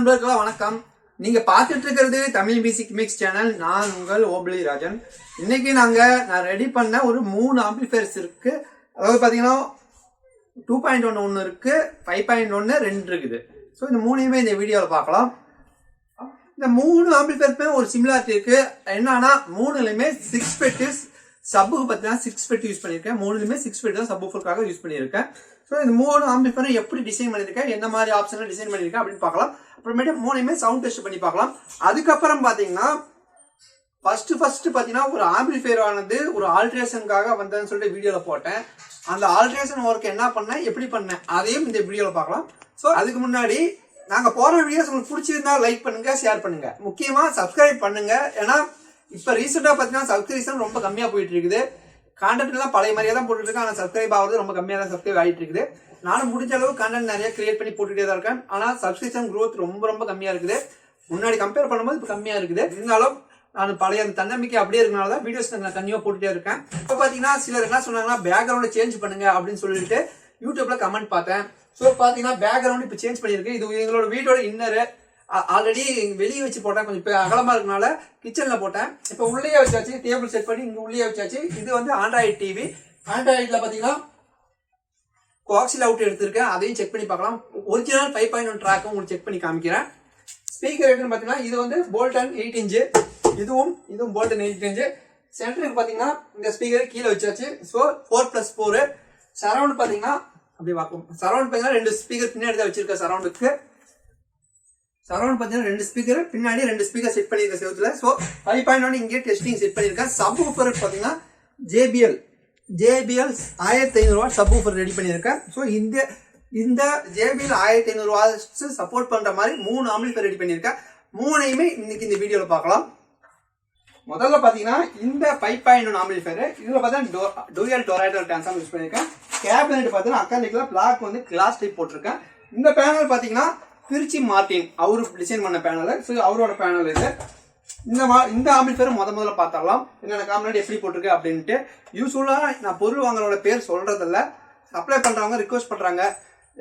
நண்பர்களா வணக்கம். நீங்க பார்த்துட்டு இருக்கிறது தமிழ் மியூசிக் மிக்ஸ் சேனல். நான் உங்கள் ஓபிளி ராஜன். இன்னைக்கு நான் ரெடி பண்ண ஒரு 3 ஆம்பிளிஃபையர்ஸ் இருக்கு. அதாவது பாத்தீங்கன்னா 2.1 ஒன்று இருக்கு, 5.1 2 இருக்குது. ஸோ இந்த மூணையுமே இந்த வீடியோவில் பார்க்கலாம். இந்த 3 ஆம்பிளிஃபையருமே ஒரு சிமிலாரிட்டி இருக்கு. என்னன்னா 3லையுமே 6 பெட்டிஸ் சப்புக்கு பார்த்தீங்கன்னா 6 பெட் யூஸ் பண்ணியிருக்கேன். 3லையுமே 6 பெட் தான் சப்வூஃபருக்காக யூஸ் பண்ணியிருக்கேன். ஸோ இந்த 3 ஆம்பிளிஃபையரும் எப்படி டிசைன் பண்ணியிருக்கேன், என்ன மாதிரி ஆப்ஷன்ல டிசைன் பண்ணியிருக்கேன் அப்படின்னு பார்க்கலாம். அப்புறமேட்டு 3யுமே சவுண்ட் டெஸ்ட் பண்ணி பார்க்கலாம். அதுக்கப்புறம் பார்த்தீங்கன்னா ஃபர்ஸ்ட் பார்த்தீங்கன்னா ஒரு ஆம்பிளிஃபையர் ஆனது ஒரு ஆல்ட்ரேஷனுக்காக வந்ததுன்னு சொல்லிட்டு வீடியோவில் போட்டேன். அந்த ஆல்ட்ரேஷன் ஒர்க் என்ன பண்ணேன், எப்படி பண்ணேன், அதையும் இந்த வீடியோவில் பார்க்கலாம். ஸோ அதுக்கு முன்னாடி நாங்கள் போகிற வீடியோஸ் உங்களுக்கு பிடிச்சிருந்தா லைக் பண்ணுங்க, ஷேர் பண்ணுங்க, முக்கியமாக சப்ஸ்கிரைப் பண்ணுங்க. ஏன்னா இப்போ ரீசெண்டாக பார்த்தீங்கன்னா சப்ஸ்கிரிப்ஷன் ரொம்ப கம்மியாக போயிட்டு இருக்குது. கான்டென்ட் எல்லாம் பழைய மாதிரியே தான் போட்டுட்டு இருக்கேன். ஆனால் சப்ஸ்கிரைப் ஆகுறது ரொம்ப கம்மியாக தான் சப்ஸ்கிரைப் ஆகிட்டு இருக்குது. நானும் முடிஞ்ச அளவு கான்டென்ட் நிறைய கிரியேட் பண்ணி போட்டுட்டே தான் இருக்கேன். ஆனால் சப்ஸ்கிரிப்ஷன் growth ரொம்ப கம்மியாக இருக்குது. முன்னாடி கம்பேர் பண்ணும்போது இப்போ கம்மியாக இருக்குது. இருந்தாலும் நான் பழைய அந்த தன்னம்பிக்கை அப்படியே இருக்கனால தான் வீடியோஸ் நான் கண்டிப்பாக போட்டுட்டே இருக்கேன். இப்போ பார்த்தீங்கன்னா சிலர் என்ன சொன்னாங்கன்னா பேக்ரவுண்டை சேஞ்ச் பண்ணுங்க அப்படின்னு சொல்லிட்டு யூடியூப்ல கமெண்ட் பார்த்தேன். ஸோ பார்த்தீங்கன்னா பேக்ரவுண்ட் இப்போ சேஞ்ச் பண்ணியிருக்கு. இது எங்களோட வீடோட இன்னரு. ஆல்ரெடி வெளியே வச்சு போட்டேன், கொஞ்சம் இப்போ அகலமா இருக்கனால கிச்சன்ல போட்டேன். இப்போ உள்ளே வச்சாச்சு, டேபிள் செட் பண்ணி இங்க உள்ளே வச்சாச்சு. இது வந்து ஆண்ட்ராய்டு டிவி. ஆண்ட்ராய்டுல பாத்தீங்கன்னா கோஆக்சியல் அவுட் எடுத்திருக்கேன், அதையும் செக் பண்ணி பார்க்கலாம். ஒரிஜினல் 5.1 ட்ராக்கும் உங்களுக்கு செக் பண்ணி காமிக்கிறேன். ஸ்பீக்கர் ரேட்னு பாத்தீங்கன்னா இது வந்து போல்டன் 8 இன்ச், இதுவும் போல்டன் 8 இன்ச். சென்டருக்கு பாத்தீங்கன்னா இந்த ஸ்பீக்கர் கீழே வச்சாச்சு. ஸோ 4+4. சரௌண்ட் பாத்தீங்கன்னா அப்படி பார்க்கும். சரௌண்ட் பாத்தீங்கன்னா 2 ஸ்பீக்கர் பின்னாடி தான் வச்சிருக்க. சரௌண்ட் பார்த்தீங்கன்னா 2 ஸ்பீக்கர் பின்னாடி 2 ஸ்பீக்கர் செட் பண்ணியிருக்கேன் செவத்துல. ஸோ 5.1 இங்கே டெஸ்டிங் செட் பண்ணியிருக்கேன். சப் ஊஃபர் பார்த்தீங்கன்னா JBL 1500 watt subwoofer ready பண்ணியிருக்கேன். ஸோ இந்த JBL 1500 வாட்ஸ் சப்போர்ட் பண்ற மாதிரி 3 ஆம்பிளிஃபையர் ரெடி பண்ணியிருக்கேன். 3யுமே இன்னைக்கு இந்த வீடியோவில் பார்க்கலாம். முதல்ல பார்த்தீங்கன்னா இந்த 5.1 ஆம்பிளிஃபையர், இதில் பார்த்தீங்கன்னா டூயல் டொராய்டல் டிரான்ஸ்ஃபார்மர் யூஸ் பண்ணியிருக்கேன். கேபினெட் பார்த்தீங்கன்னா அக்கானிக்கல பிளாக் வந்து கிளாஸ் டைப் போட்டிருக்கேன். இந்த பேனல் பார்த்தீங்கன்னா திருச்சி மார்டின் அவரு டிசைன் பண்ண பேனல். ஸோ அவரோட பேனல் இது. இந்த ஆம்பிளிஃபையர் முதல்ல பார்த்துடலாம் என்னென்ன காம்பனன்ட் எப்படி போட்டிருக்கு அப்படின்ட்டு. யூஸ்வலாக நான் பொருள் வாங்குறவங்களோட பேர் சொல்றதில்ல. சப்ளை பண்றவங்க ரிக்வஸ்ட் பண்றாங்க,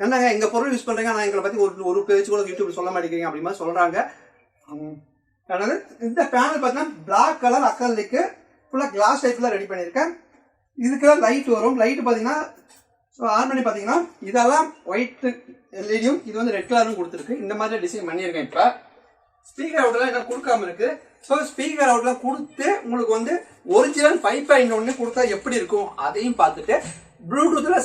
என்னங்க எங்க பொருள் யூஸ் பண்றீங்க, நான் எங்களை பத்தி ஒரு பேஜ் கூட யூடியூப் சொல்ல மாட்டேங்கிறீங்க அப்படி மாதிரி சொல்றாங்க. அதனால இந்த பேனல் பார்த்தீங்கன்னா பிளாக் கலர் அக்கல்லிக்கு ஃபுல்லாக கிளாஸ் டைப்ல ரெடி பண்ணியிருக்கேன். இதுக்கெல்லாம் லைட் வரும். லைட் பார்த்தீங்கன்னா ஆன் பண்ணி பார்த்தீங்கன்னா இதெல்லாம் ஒயிட் எல்இடியும், இது வந்து ரெட் கலரும் கொடுத்துருக்கு. இந்த மாதிரி டிசைன் பண்ணியிருக்கேன். இப்போ ஸ்பீக்கர் அவுட்லாம் என்ன கொடுக்காம இருக்கு. ஸோ ஸ்பீக்கர் அவுட்லாம் கொடுத்து உங்களுக்கு வந்து ஒரிஜினல் 5.1 கொடுத்தா எப்படி இருக்கும் அதையும் பார்த்துட்டு ப்ளூடூத்ல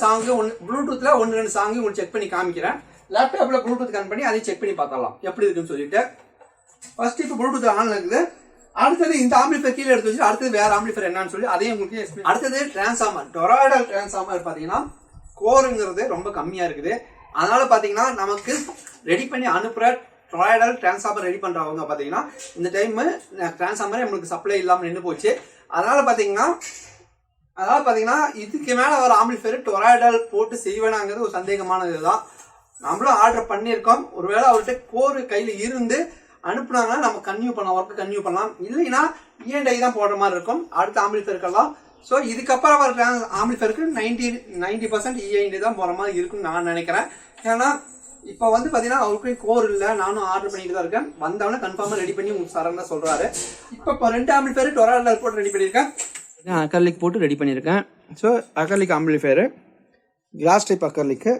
1-2 சாங் உங்களுக்கு செக் பண்ணி காமிக்கிறேன். லேப்டாப்ல ப்ளூடூத் கனெக்ட் பண்ணி அதையும் செக் பண்ணி பார்க்கலாம் எப்படி இருக்குன்னு சொல்லிட்டு. ஃபர்ஸ்ட் இப்போ ப்ளூடூத் ஆன்ல இருக்குது. அடுத்தது இந்த ஆம்பிளிஃபையர் கீழே எடுத்து வச்சு அடுத்தது வேற ஆம்பிளிஃபையர் என்னன்னு சொல்லி அதையும் உங்களுக்கு. அடுத்தது டிரான்ஸ்ஃபார்மர், டொராய்டல் டிரான்ஸ்ஃபார்மர் பார்த்தீங்கன்னா கோருங்கிறது ரொம்ப கம்மியா இருக்குது. அதனால பாத்தீங்கன்னா நமக்கு ரெடி பண்ணி அனுப்புற டொராய்டல் டிரான்ஸ்ஃபார்மர் ரெடி பண்றவங்க பாத்தீங்கன்னா இந்த டைம் டிரான்ஸ்ஃபார்மர் நம்மளுக்கு சப்ளை இல்லாம நின்று போச்சு. அதனால பாத்தீங்கன்னா இதுக்கு மேல வர ஆம்பிளிஃபையர் டொராய்டல் போட்டு செய்வேனாங்கிறது ஒரு சந்தேகமான இதுதான். நம்மளும் ஆர்டர் பண்ணியிருக்கோம். ஒருவேளை அவர்கிட்ட கோரு கையில இருந்து அனுப்புனாங்கன்னா நம்ம கன்டினியூ பண்ணலாம். இல்லைன்னா ENI தான் போடுற மாதிரி இருக்கும் அடுத்த ஆம்பிளிஃபையருக்கெல்லாம். ஸோ இதுக்கப்புறம் வர ஆம்பிளிஃபையருக்கு 90% ENI தான் போகிற மாதிரி இருக்குன்னு நான் நினைக்கிறேன். ஏன்னா இப்போ வந்து பார்த்தீங்கன்னா அவருக்கு கோர் இல்லை, நானும் ஆர்டர் பண்ணிட்டு தான் இருக்கேன். வந்தவொடனே கன்ஃபார்மாக ரெடி பண்ணி உங்களுக்கு சரண்டா சொல்கிறாரு. இப்போ 2 ஆம்பிளிஃபையர் டொராய்டல் போட்டு ரெடி பண்ணியிருக்கேன். அக்கர்லிக் போட்டு ரெடி பண்ணியிருக்கேன். So acrylic amplifier glass type அக்கர்லிக்கு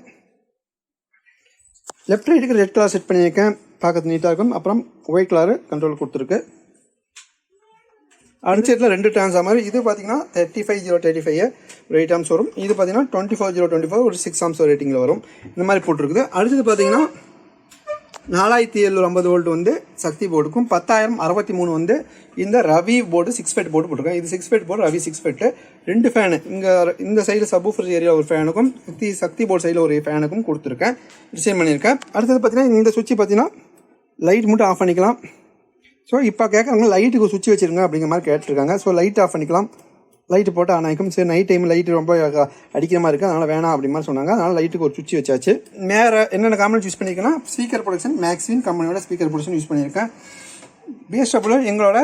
லெஃப்ட் ரைட்டுக்கு ரெட் கலர் செட் பண்ணியிருக்கேன். பார்க்கறது நீட்டாக இருக்கும். அப்புறம் ஒயிட் கலர் கண்ட்ரோல் கொடுத்துருக்கு. அடுத்த இடத்துல 2 டிரான்ஸ்ஃபார்மர். இது பார்த்தீங்கன்னா 35035 ஒரு 8 ஆம்ஸ் வரும். இது பார்த்தீங்கன்னா 24024 ஒரு 6 ஆம்ஸ் ரேட்டிங்கில் வரும். இந்த மாதிரி போட்டிருக்குது. அடுத்தது பார்த்தீங்கன்னா 4750 வோல்ட் வந்து சக்தி போர்டுக்கும் 10063 வந்து இந்த ரவி போர்டு 6 ஃபெட் போர்டு போட்டிருக்கேன். இது 6 fed board, Ravi 6 Fed. 2 fan இங்கே இந்த சைடில் சப்வூஃபர் ஏரியா ஒரு ஃபேனுக்கும் சக்தி போர்டு சைடில் ஒரு ஃபேனுக்கும் கொடுத்துருக்கேன், டிசைன் பண்ணியிருக்கேன். அடுத்தது பார்த்தீங்கன்னா இந்த சுவிட்ச் பார்த்தீங்கன்னா லைட் மட்டும் ஆஃப் பண்ணிக்கலாம். ஸோ இப்போ கேட்குறவங்க லைட்டுக்கு சுவிட்ச் வச்சுருங்க அப்படிங்கிற மாதிரி கேட்டிருக்காங்க. ஸோ லைட் ஆஃப் பண்ணிக்கலாம். லைட்டு போட்டு ஆன் ஆகிக்கும். சரி நைட் டைம் லைட்டு ரொம்ப அடிக்கிற மாதிரி இருக்குது, அதனால் வேணாம் அப்படி மாதிரி சொன்னாங்க. அதனால் லைட்டுக்கு ஒரு சுவிட்ச் வச்சாச்சு. வேறு என்னென்ன காம்பனன்ட் யூஸ் பண்ணியிருக்கேன்னா ஸ்பீக்கர் ப்ரொடக்ஷன் மேக்ஸின் கம்பெனியோட ஸ்பீக்கர் ப்ரொடக்ஷன் யூஸ் பண்ணியிருக்கேன். BSW எங்களோட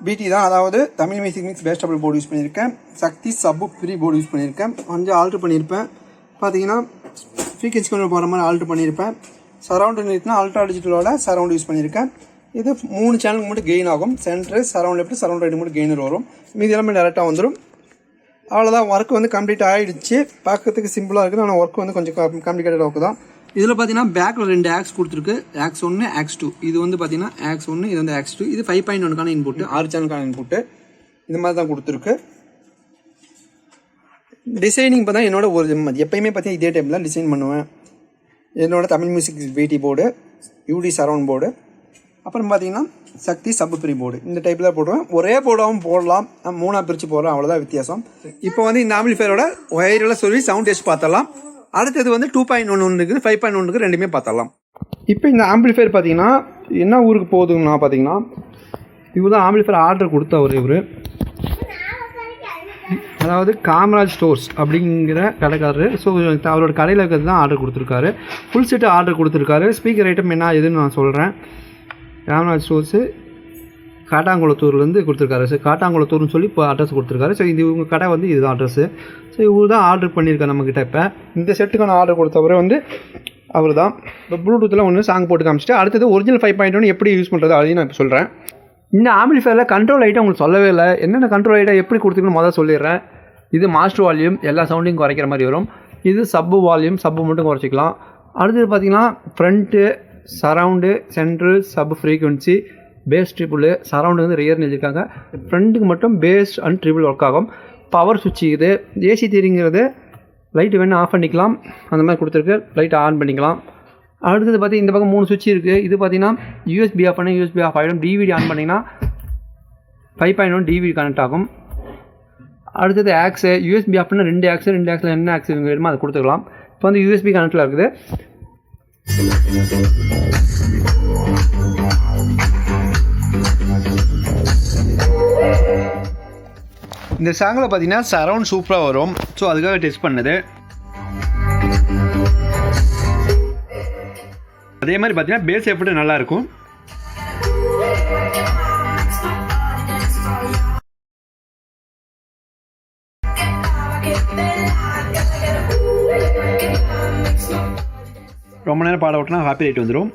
BT தான், அதாவது Tamil music mix BSW board use பண்ணியிருக்கேன். சக்தி சப்பு ஃப்ரீ போர்டு யூஸ் பண்ணியிருக்கேன். கொஞ்சம் ஆல்ட்ரு பண்ணியிருப்பேன். பார்த்தீங்கன்னா ஃப்ரீக்வன்சி கொண்டு போகிற மாதிரி ஆல்ட்ரு பண்ணியிருப்பேன். சரவுண்ட் யூனிட்னா அல்ட்ரா டிஜிட்டலோட சரவுண்ட் யூஸ் பண்ணியிருக்கேன். இது 3 சேனலுக்கு மட்டும் கெயின் ஆகும். Centre, surround left, surround right மட்டும் கெயினர் வரும். மீதி எல்லாமே டேரெக்டாக வந்துடும். அவ்வளோதான், ஒர்க் வந்து கம்ப்ளீட் ஆகிடுச்சு. பார்க்கறதுக்கு சிம்பிளாக இருக்குது, ஆனால் ஒர்க் வந்து கொஞ்சம் காம்ப்ளிகேட்டட் ஒர்க்கு தான். இதில் பார்த்தீங்கன்னா பேக்கில் 2 ஆக்ஸ் கொடுத்துருக்கு. Aux 1, aux 2. இது வந்து பார்த்தீங்கன்னா ஆக்ஸ் 1, இது வந்து ஆக்ஸ் 2. இது 5.1க்கான இன்புட்டு, 6 சேனலுக்கான இன்புட்டு. இந்த மாதிரி தான் கொடுத்துருக்கு. டிசைனிங் பார்த்தா என்னோட ஒரு எப்பயுமே பார்த்தீங்கன்னா இதே டைமில் டிசைன் பண்ணுவேன். என்னோட தமிழ் மியூசிக் பிடி போர்டு, யூடி சரவுண்ட் போர்டு, அப்புறம் பார்த்தீங்கன்னா சக்தி சப் ப்ரீ போர்டு, இந்த டைப்பில் போடுவேன். ஒரே போர்டாகவும் போடலாம், 3ஆக பிரித்து போடுறேன், அவ்வளோதான் வித்தியாசம். இப்போ வந்து இந்த ஆம்பிளிஃபையரோட ஒயரெல்லாம் சொல்லி சவுண்ட் டெஸ்ட் பார்த்தலாம். அடுத்தது வந்து 2.1 இருக்குது, 5.1 இருக்குது, ரெண்டுமே பார்த்தலாம். இப்போ இந்த ஆம்பிளிஃபையர் பார்த்தீங்கன்னா என்ன ஊருக்கு போகுதுன்னா பார்த்தீங்கன்னா இவர் தான் ஆம்பிளிஃபையர் ஆர்டர் கொடுத்தவர். இவர் அதாவது காமராஜ் ஸ்டோர்ஸ் அப்படிங்கிற கடைக்காரரு. ஸோ அவரோட கடையில் இருக்கிறது தான் ஆர்டர் கொடுத்துருக்காரு. ஃபுல் செட்டு ஆர்டர் கொடுத்துருக்காரு. ஸ்பீக்கர் ஐட்டம் என்ன எதுன்னு நான் சொல்கிறேன். காமராஜ் ஸ்டோர்ஸு காட்டாங்குளத்தூர்லேருந்து கொடுத்துருக்காரு. ஸோ காட்டாங்குளத்தூர்னு சொல்லி இப்போ அட்ரஸ் கொடுத்துருக்காரு. ஸோ இது இவங்க கடை வந்து இதுதான் அட்ரஸு. ஸோ இவர் தான் ஆர்டர் பண்ணியிருக்காரு நம்மக்கிட்ட. இப்போ இந்த செட்டுக்கான ஆர்டர் கொடுத்தவரை வந்து அவர் தான். இப்போ ப்ளூடூத்தில் ஒன்று சாங் போட்டு காமிச்சிட்டு அடுத்தது ஒரிஜினல் 5.1 எப்படி யூஸ் பண்ணுறது அதையும் நான் இப்போ சொல்கிறேன். இந்த ஆம்பிளிஃபையரில் கண்ட்ரோல் ஐட்டம் உங்களுக்கு சொல்லவே இல்லை. என்னென்ன கண்ட்ரோல் ஐட்டம் எப்படி கொடுத்துக்கணும் முதல்ல சொல்லிடுறேன். இது மாஸ்டர் வால்யூம், எல்லா சவுண்டையும் குறைக்கிற மாதிரி வரும். இது சப்பு வால்யூம், சப்பு மட்டும் குறைச்சிக்கலாம். அடுத்தது பார்த்திங்கன்னா front, surround, centre, sub frequency, bass treble. Surround வந்து ரியர்னு எழுதியிருக்காங்க. ஃப்ரண்ட்டுக்கு மட்டும் பேஸ் அண்ட் ட்ரிபிள் ஒர்க் ஆகும். பவர் சுவிட்ச் இது. ஏசி தீரிங்கிறது லைட்டு வேணால் ஆஃப் பண்ணிக்கலாம், அந்த மாதிரி கொடுத்துருக்கு. லைட்டை ஆன் பண்ணிக்கலாம். அடுத்தது பார்த்திங்கன்னா இந்த பக்கம் 3 சுவிட்ச் இருக்குது. இது பார்த்திங்கன்னா யூஎஸ்பி ஆஃப் பண்ணி யூஎஸ்பி ஆஃப் ஆகிடும். டிவிடி ஆன் பண்ணிங்கன்னா 5.1 டிவிடி கனெக்ட் ஆகும். அடுத்தது ஆக்ஸு, யூஎஸ்பி ஆஃப் பண்ணால் 2 ஆக்ஸு, 2 ஆக்ஸில் என்ன ஆக்ஸ் வேணுமோ அதை கொடுத்துக்கலாம். இப்போ வந்து யூஎஸ்பி கனெக்டில் இருக்குது. இந்த சாங்கில் பார்த்தீங்கன்னா சரவுண்ட் சூப்பராக வரும். ஸோ அதுக்காக டெஸ்ட் பண்ணது. அதே மாதிரி பார்த்தீங்கன்னா பேஸ் எஃபெக்ட் நல்லாயிருக்கும். ரொம்ப நேரம் பாட விட்டோம்னா காப்பி ரைட் வந்துடும்.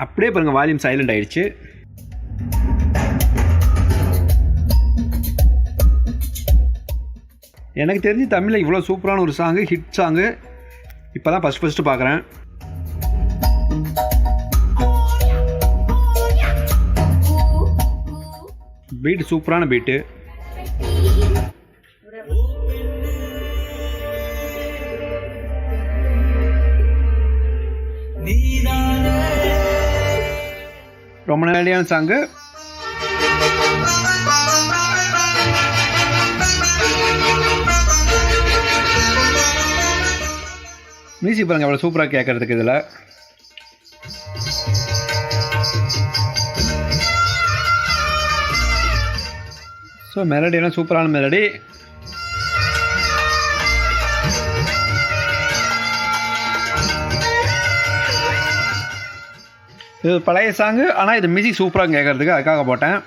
அப்படியே பாருங்க, வால்யூம் சைலண்ட் ஆயிடுச்சு. எனக்கு தெரிஞ்சு தமிழில் இவ்வளோ சூப்பரான ஒரு சாங்கு, ஹிட் சாங்கு இப்போ தான் ஃபஸ்ட்டு பார்க்குறேன். பீட்டு சூப்பரான பீட்டு. ரொம்ப நேரடியான சாங்கு. மியூசிக் பாருங்க எவ்வளோ சூப்பராக கேட்கறதுக்கு. இதில் ஸோ மெலடியெல்லாம் சூப்பரான மெலடி. இது பழைய சாங்கு, ஆனால் இது மியூசிக் சூப்பராக கேட்கறதுக்கு அதுக்காக போட்டேன்.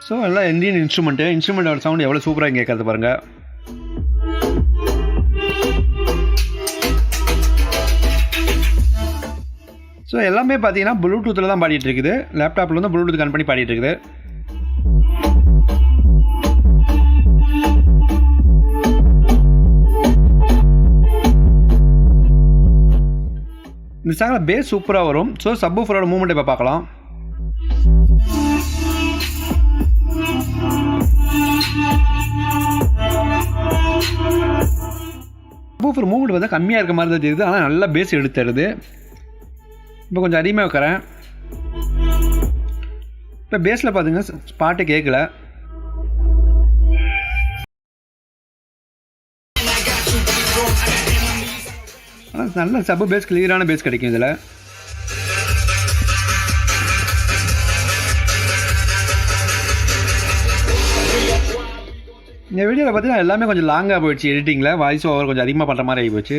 ஸோ எல்லாம் இந்தியன் இன்ஸ்ட்ருமெண்ட்டோட சவுண்ட் எவ்வளோ சூப்பராக கேட்கறது பாருங்கள். ஸோ எல்லாமே பார்த்தீங்கன்னா ப்ளூடூத்தில் தான் பாடிட்டு இருக்குது. லேப்டாப்பில் வந்து ப்ளூடூத் கனெக்ட் பண்ணி பாடிட்டு இருக்குது. இந்த சாங்கில் பேஸ் சூப்பராக வரும். ஸோ சப்வூஃபரோட மூவ்மெண்ட் இப்போ பார்க்கலாம். சப்வூஃபர் மூவ்மெண்ட் வந்து கம்மியாக இருக்க மாதிரி தான் தெரியுது, ஆனால் நல்லா பேஸ் எடுத்துருது. இப்போ கொஞ்சம் அதிகமாக வைக்கிறேன். இப்போ பேஸில் பார்த்தீங்கன்னா பாட்டு கேட்கல. ஆனால் நல்ல சப்பு பேஸ், கிளியரான பேஸ் கிடைக்கும் இதில். இந்த வீடியோவில் பார்த்தீங்கன்னா எல்லாமே கொஞ்சம் லாங்காக போயிடுச்சு எடிட்டிங்கில், வாய்ஸ் ஓவர் கொஞ்சம் அதிகமாக பண்ணுற மாதிரி ஆகி போச்சு.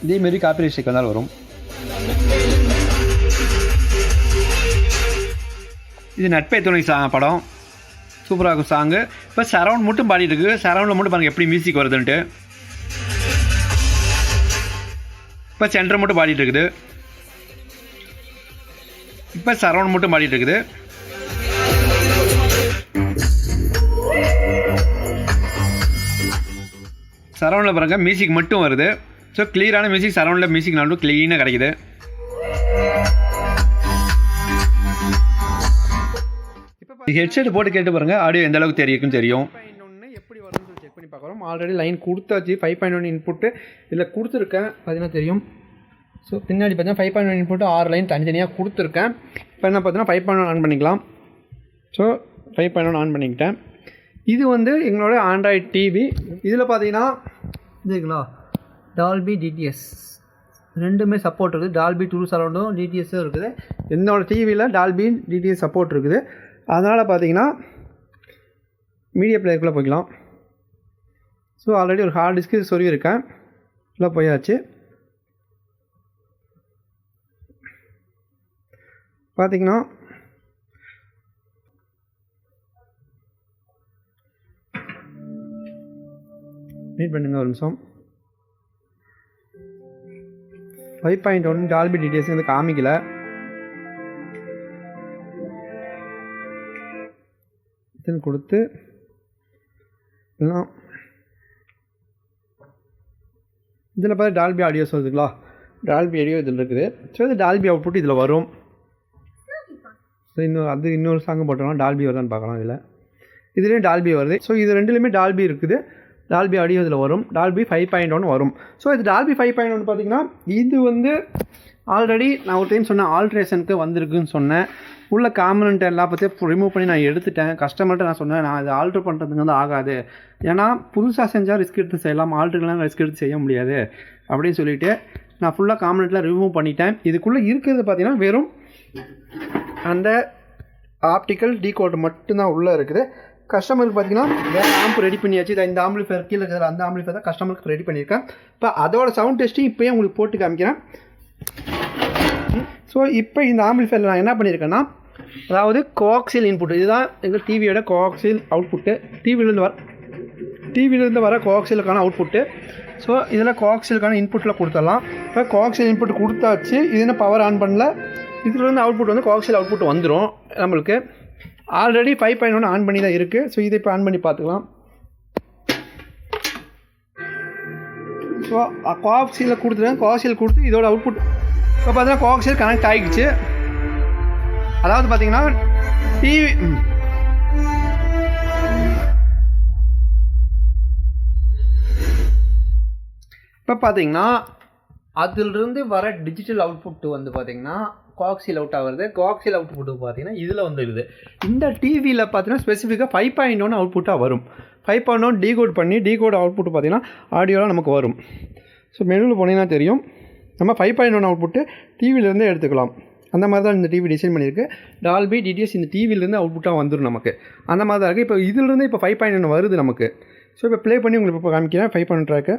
இதேமாரி காப்பிரைட் ஸ்ட்ரைக் வந்தாலும் வரும். இது நட்பே துணை படம், சூப்பராக இருக்கும் சாங்கு. இப்போ சரவுண்ட் மட்டும் பாடிட்டு இருக்குது. சரவுண்டில் மட்டும் பாருங்கள் எப்படி மியூசிக் வருதுன்ட்டு. இப்போ சென்டர் மட்டும் பாடிட்டு இருக்குது. இப்போ சரவுண்ட் மட்டும் பாடிட்டு இருக்குது. சரவுண்டில் பாருங்க மியூசிக் மட்டும் வருது. ஸோ கிளியரான மியூசிக், சரவுண்டில் மியூசிக் நாலும் க்ளீனாக கிடைக்குது. இப்போ ஹெட்செட் போட்டு கேட்டு பாருங்கள் ஆடியோ எந்த அளவுக்கு தெரியும்னு தெரியும். 5.1 எப்படி வரும்னு சொல்லி செக் பண்ணி பார்க்குறோம். ஆல்ரெடி லைன் கொடுத்தாச்சு. 5.1 இன்புட்டு இதில் கொடுத்துருக்கேன், பார்த்தீங்கன்னா தெரியும். ஸோ பின்னாடி பார்த்தீங்கன்னா 5.1 இன்புட்டு 6 லைன் தனித்தனியாக கொடுத்துருக்கேன். இப்போ என்ன பார்த்தீங்கன்னா 5.1 ஆன் பண்ணிக்கலாம். ஸோ 5.1 ஆன் பண்ணிக்கிட்டேன். இது வந்து எங்களோட ஆண்ட்ராய்டு டிவி. இதில் பார்த்தீங்கன்னா இதுங்களா டால்பி டிடிஎஸ் ரெண்டுமே சப்போர்ட் இருக்குது. டால்பி டூ சரௌண்டும் டிடிஎஸும் இருக்குது. என்னோடய டிவியில் டால்பி டிடிஎஸ் சப்போர்ட் இருக்குது. அதனால் பார்த்தீங்கன்னா மீடியா பிளேயருக்குள்ளே போய்க்கலாம். ஸோ ஆல்ரெடி ஒரு ஹார்ட் டிஸ்க்கு சொல்லியிருக்கேன், உள்ளே போயாச்சு. பார்த்தீங்கன்னா வெயிட் பண்ணுங்க ஒரு நிமிஷம். 5.1 டால்பி டிடிஎஸ் வந்து காமிக்கல. இதுன்னு கொடுத்து இதில் பார்த்து டால்பி ஆடியோ சொல்லுதுங்களா, டால்பி ஆடியோ இதில் இருக்குது. ஸோ இது டால்பி அவுட்புட் இதில் வரும். ஸோ இன்னொரு சாங்கு போட்டோம்னா டால்பி வருதான்னு பார்க்கலாம். இதுலேயும் டால்பி வருது. ஸோ இது ரெண்டுலேயுமே டால்பி இருக்குது. டால்பி ஆடியோ இதில் வரும். டால்பி 5.1 வரும். ஸோ இது டால்பி 5.1 பார்த்தீங்கன்னா இது வந்து ஆல்ரெடி நான் ஒரு டைம் சொன்னேன் ஆல்ட்ரேஷனுக்கு வந்திருக்குன்னு சொன்னேன். உள்ள காம்பனண்ட் எல்லாம் பற்றி ரிமூவ் பண்ணி நான் எடுத்துட்டேன். கஸ்டமர்கிட்ட நான் சொன்னேன் நான் அது ஆல்ட்ரு பண்ணுறதுக்கு வந்து ஆகாது, ஏன்னா புதுசாக செஞ்சால் ரிஸ்க் எடுத்து செய்யலாம், ஆல்ட்ருலாம் ரிஸ்க் எடுத்து செய்ய முடியாது அப்படின்னு சொல்லிவிட்டு நான் ஃபுல்லாக காம்பனண்ட்டில் ரிமூவ் பண்ணிட்டேன். இதுக்குள்ளே இருக்கிறது பார்த்தீங்கன்னா வெறும் அந்த ஆப்டிக்கல் டீகோடர் மட்டும்தான் உள்ளே இருக்குது. கஸ்டமருக்கு பார்த்தீங்கன்னா வேறு ஆம்ப் ரெடி பண்ணியாச்சு. இந்த ஆம்பிளிஃபயர் கீழே இருக்கிற அந்த ஆம்பிளிஃபயர் தான் கஸ்டமருக்கு ரெடி பண்ணியிருக்கேன். இப்போ அதோட சவுண்ட் டெஸ்ட்டும் இப்போயே உங்களுக்கு போட்டு காமிக்கிறேன். ஸோ இப்போ இந்த ஆம்பிளிஃபயரில் நான் என்ன பண்ணியிருக்கேன்னா, அதாவது கோஆக்சியல் இன்புட், இதுதான் எங்கள் டிவியோட கோஆக்சியல் அவுட்புட்டு. டிவியிலேருந்து வர கோஆக்சியலுக்கான அவுட்புட்டு. ஸோ இதில் கோஆக்சியலுக்கான இன்புட்டில் கொடுத்துடலாம். இப்போ கோஆக்சியல் இன்புட் கொடுத்தாச்சு. இது என்ன பவர் ஆன் பண்ணல, இதுலேருந்து அவுட்புட் வந்து கோஆக்சியல் அவுட்புட் வந்துடும் நம்மளுக்கு. ஆல்ரெடி 5.1 ஆன் பண்ணி தான் இருக்குது. ஸோ இதை இப்போ ஆன் பண்ணி பார்த்துக்கலாம். ஸோ கோஆக்சியலில் கொடுத்துருக்கேன். கோஆக்சியல் கொடுத்து இதோட அவுட்புட் இப்போ பார்த்தீங்கன்னா கோஆக்சியல் கனெக்ட் ஆகிடுச்சு. அதாவது பார்த்தீங்கன்னா டிவி இப்போ பார்த்தீங்கன்னா அதிலிருந்து வர டிஜிட்டல் அவுட்புட் வந்து பார்த்தீங்கன்னா கோஆக்சியல் அவுட் ஆகுறது. கோஆக்சியல் அவுட்புட்டு பார்த்தீங்கன்னா இதில் வந்துடுது. இந்த டிவியில் பார்த்தீங்கன்னா ஸ்பெசிஃபிக்காக 5.1 அவுட்புட்டாக வரும். 5.1 டீகோட் பண்ணி டீகோட் அவுட்புட் பார்த்தீங்கன்னா ஆடியோலாம் நமக்கு வரும். ஸோ மெனுவில் போனீங்கன்னா தெரியும், நம்ம 5.1 அவுட்புட்டு டிவிலேருந்தே எடுத்துக்கலாம். அந்த மாதிரி தான் இந்த டிவி டிசைன் பண்ணியிருக்கு. டால்பி டிடிஎஸ் இந்த டிவிலேருந்து அவுட்புட்டாக வந்துடும் நமக்கு. அந்த மாதிரி தான் இருக்குது. இப்போ இதிலிருந்து இப்போ 5.1 வருது நமக்கு. ஸோ இப்போ ப்ளே பண்ணி உங்களுக்கு இப்போ காமிக்கிறேன். 5.1 ட்ராக்கு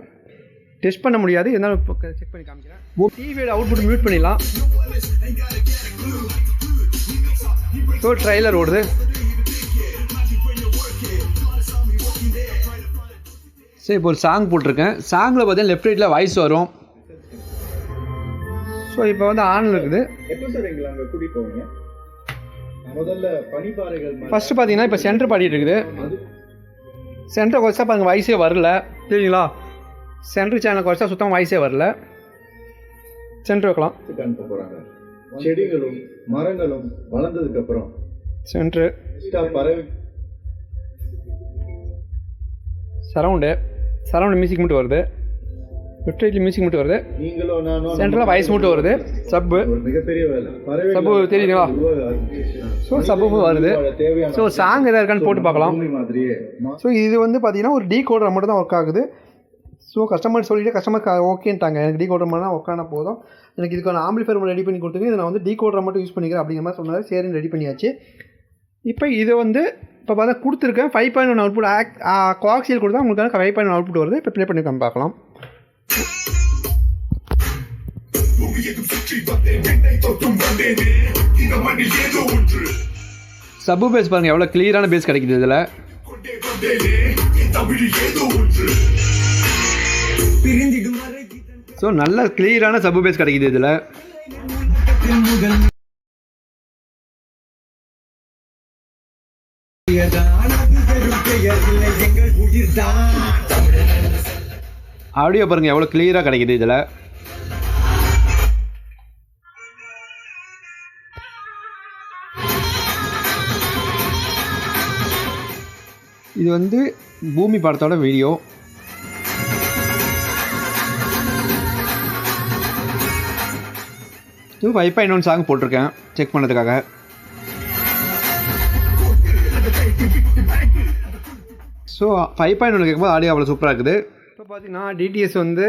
டெஸ்ட் பண்ண முடியாது, இருந்தாலும் இப்போ செக் பண்ணி காமிக்கிறேன். டிவியோட அவுட்புட் மியூட் பண்ணிடலாம். ஸோ ட்ரைலர் ஓடுது. சரி இப்போ ஒரு சாங் போட்டிருக்கேன். சாங்கில் பார்த்தீங்கன்னா லெஃப்ட் ரைட்டில் வாய்ஸ் வரும். ஸோ இப்போ வந்து ஆனில் இருக்குது. ஃபஸ்ட்டு பார்த்தீங்கன்னா இப்போ சென்டர் பாடிட்டு இருக்குது. சென்டர் குறைச்சா பாருங்கள் வாய்ஸே வரல, தெரியுங்களா? சென்டர் சேனல் குறைச்சா சுத்தமாக வாய்ஸே வரல. சென்டர் வைக்கலாம். செடிகளும் மரங்களும் வளர்ந்ததுக்கு அப்புறம் சென்டர் சரவுண்டு மியூசிக் மட்டும் வருது. லெஃப்ட் ரைட்ல மியூசிக் மட்டும் வருது. சென்டரில் வாய்ஸ் மட்டும் வருது. சப்பு சப்பு தெரியுதுங்களா? ஸோ சப்பு வருது. ஸோ சாங் எதாவது இருக்கான்னு போட்டு பார்க்கலாம். ஸோ இது வந்து பார்த்தீங்கன்னா ஒரு டீகோடர் மட்டும் தான் ஒர்க் ஆகுது. ஸோ கஸ்டமர் சொல்லிவிட்டு கஸ்டமர் ஓகேன்ட்டாங்க, எனக்கு டீகோடர் மட்டும் உட்கான போதும், எனக்கு இதுக்கான ஆம்பிளிஃபையர் ரெடி பண்ணி கொடுத்துங்க, இதை நான் வந்து டீகோடரை மட்டும் யூஸ் பண்ணிக்கிறேன் அப்படிங்கிற மாதிரி சொன்னார். சரின்னு ரெடி பண்ணியாச்சு. இப்போ இதை வந்து இப்போ பார்த்தா கொடுத்துருக்கேன் 5.1 அவுட்புட் கோஆக்சியல் கொடுத்தா உங்களுக்கு 5.1 அவுட்புட் வருது. இப்போ ப்ளே பண்ணி பார்க்கலாம். சப்பு பேஸ் பாருங்கள் எவ்வளோ கிளியரான பேஸ் கிடைக்குது இதில். ஸோ நல்ல கிளியரான சப்பு பேஸ் கிடைக்குது இதில். ஆடியோ பாருங்கள் எவ்வளோ கிளியராக கிடைக்குது இதில். இது வந்து பூமி படத்தோட வீடியோ. இது 5.1 சாங் போட்டிருக்கேன் செக் பண்ணதுக்காக. ஸோ 5.1 கேட்கும்போது ஆடியோ அவ்வளோ சூப்பராக இருக்குது. இப்போ பார்த்தீங்கன்னா டிடிஎஸ் வந்து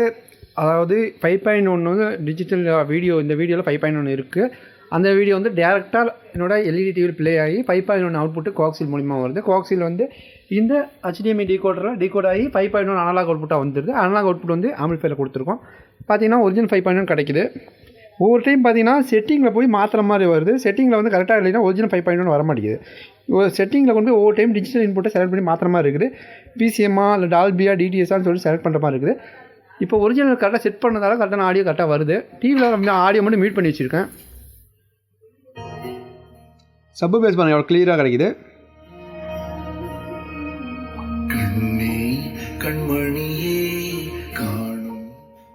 அதாவது 5.1 வந்து டிஜிட்டல் வீடியோ, இந்த வீடியோவில் 5.1 இருக்குது. அந்த வீடியோ வந்து டேரெக்டாக என்னோட எல்இடி டிவியில் ப்ளே ஆகி 5.1 அவுட்புட்டு கோஆக்சியல் மூலிமா வருது. கோஆக்சியல் வந்து இந்த HDMI டீகோடரில் டீகோட் ஆகி 5.1 அனலாக் அவுட்புட்டாக வந்துடுது. அனலாக் அவுட்புட் வந்து ஆம்பிளிஃபையரில் கொடுத்துருக்கோம். பார்த்தீங்கன்னா ஒரிஜினல் 5.1 கிடைக்குது. ஒவ்வொரு டைம் பார்த்தீங்கன்னா செட்டிங்கில் போய் மாற்றுற மாதிரி வருது. செட்டிங்கில் வந்து கரெக்டாக இல்லைன்னா ஒரிஜினல் 5.1 வர மாட்டேங்குது. செட்டிங்கில் கொண்டு ஒவ்வொரு டைம் டிஜிட்டல் இன்புட்டை செலக்ட் பண்ணி மாற்றுற மாதிரி இருக்குது. பிசிஎம்மா இல்லை டால்பியா டிடிஎஸ்ஸான்னு சொல்லி செலக்ட் பண்ணுற மாதிரி இருக்குது. இப்போ ஒரிஜினல் கரெக்டாக செட் பண்ணதால கரெக்டான ஆடியோ கரெக்டாக வருது. டிவியில் ஆடியோ மட்டும் மியூட் பண்ணி வச்சுருக்கேன். சப்பு பேஸ் பாருங்கள் எவ்வளோ கிளியராக கிடைக்குது.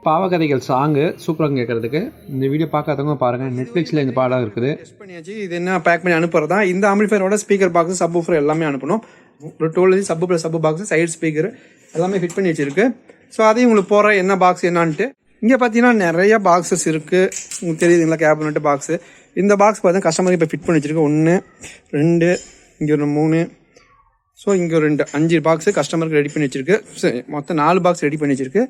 பாவகதைகள் சாங்கு சூப்பராக கேட்குறதுக்கு இந்த வீடியோ பார்க்காதவங்க பாருங்கள். நெட்ஃப்ளிக்ஸில் இந்த பாடம் இருக்குது. டெஸ்ட் பண்ணியாச்சு. இது என்ன பேக் பண்ணி அனுப்புறது தான். இந்த ஆம்பிளிஃபையரோட ஸ்பீக்கர் பாக்ஸ், சப் ஊஃபர் எல்லாமே அனுப்பணும். ஒரு 12 சப்பு ப்ளஸ் சப்பு பாக்ஸ், சைடு ஸ்பீக்கர் எல்லாமே ஃபிட் பண்ணி வச்சுருக்கு. ஸோ அதையும் உங்களுக்கு போகிற என்ன பாக்ஸ் என்னான்ட்டு. இங்கே பார்த்தீங்கன்னா நிறைய பாக்ஸஸ் இருக்குது. உங்களுக்கு தெரியுதுங்களா, கேபினெட்டு பாக்ஸு. இந்த பாக்ஸ் பார்த்தீங்கன்னா கஸ்டமருக்கு இப்போ ஃபிட் பண்ணி வச்சுருக்கு. 1 2 இங்கே ஒரு 3, ஸோ இங்கே ஒரு 2 5 பாக்ஸு கஸ்டமருக்கு ரெடி பண்ணி வச்சுருக்கு. மொத்தம் 4 பாக்ஸ் ரெடி பண்ணி வச்சுருக்கு.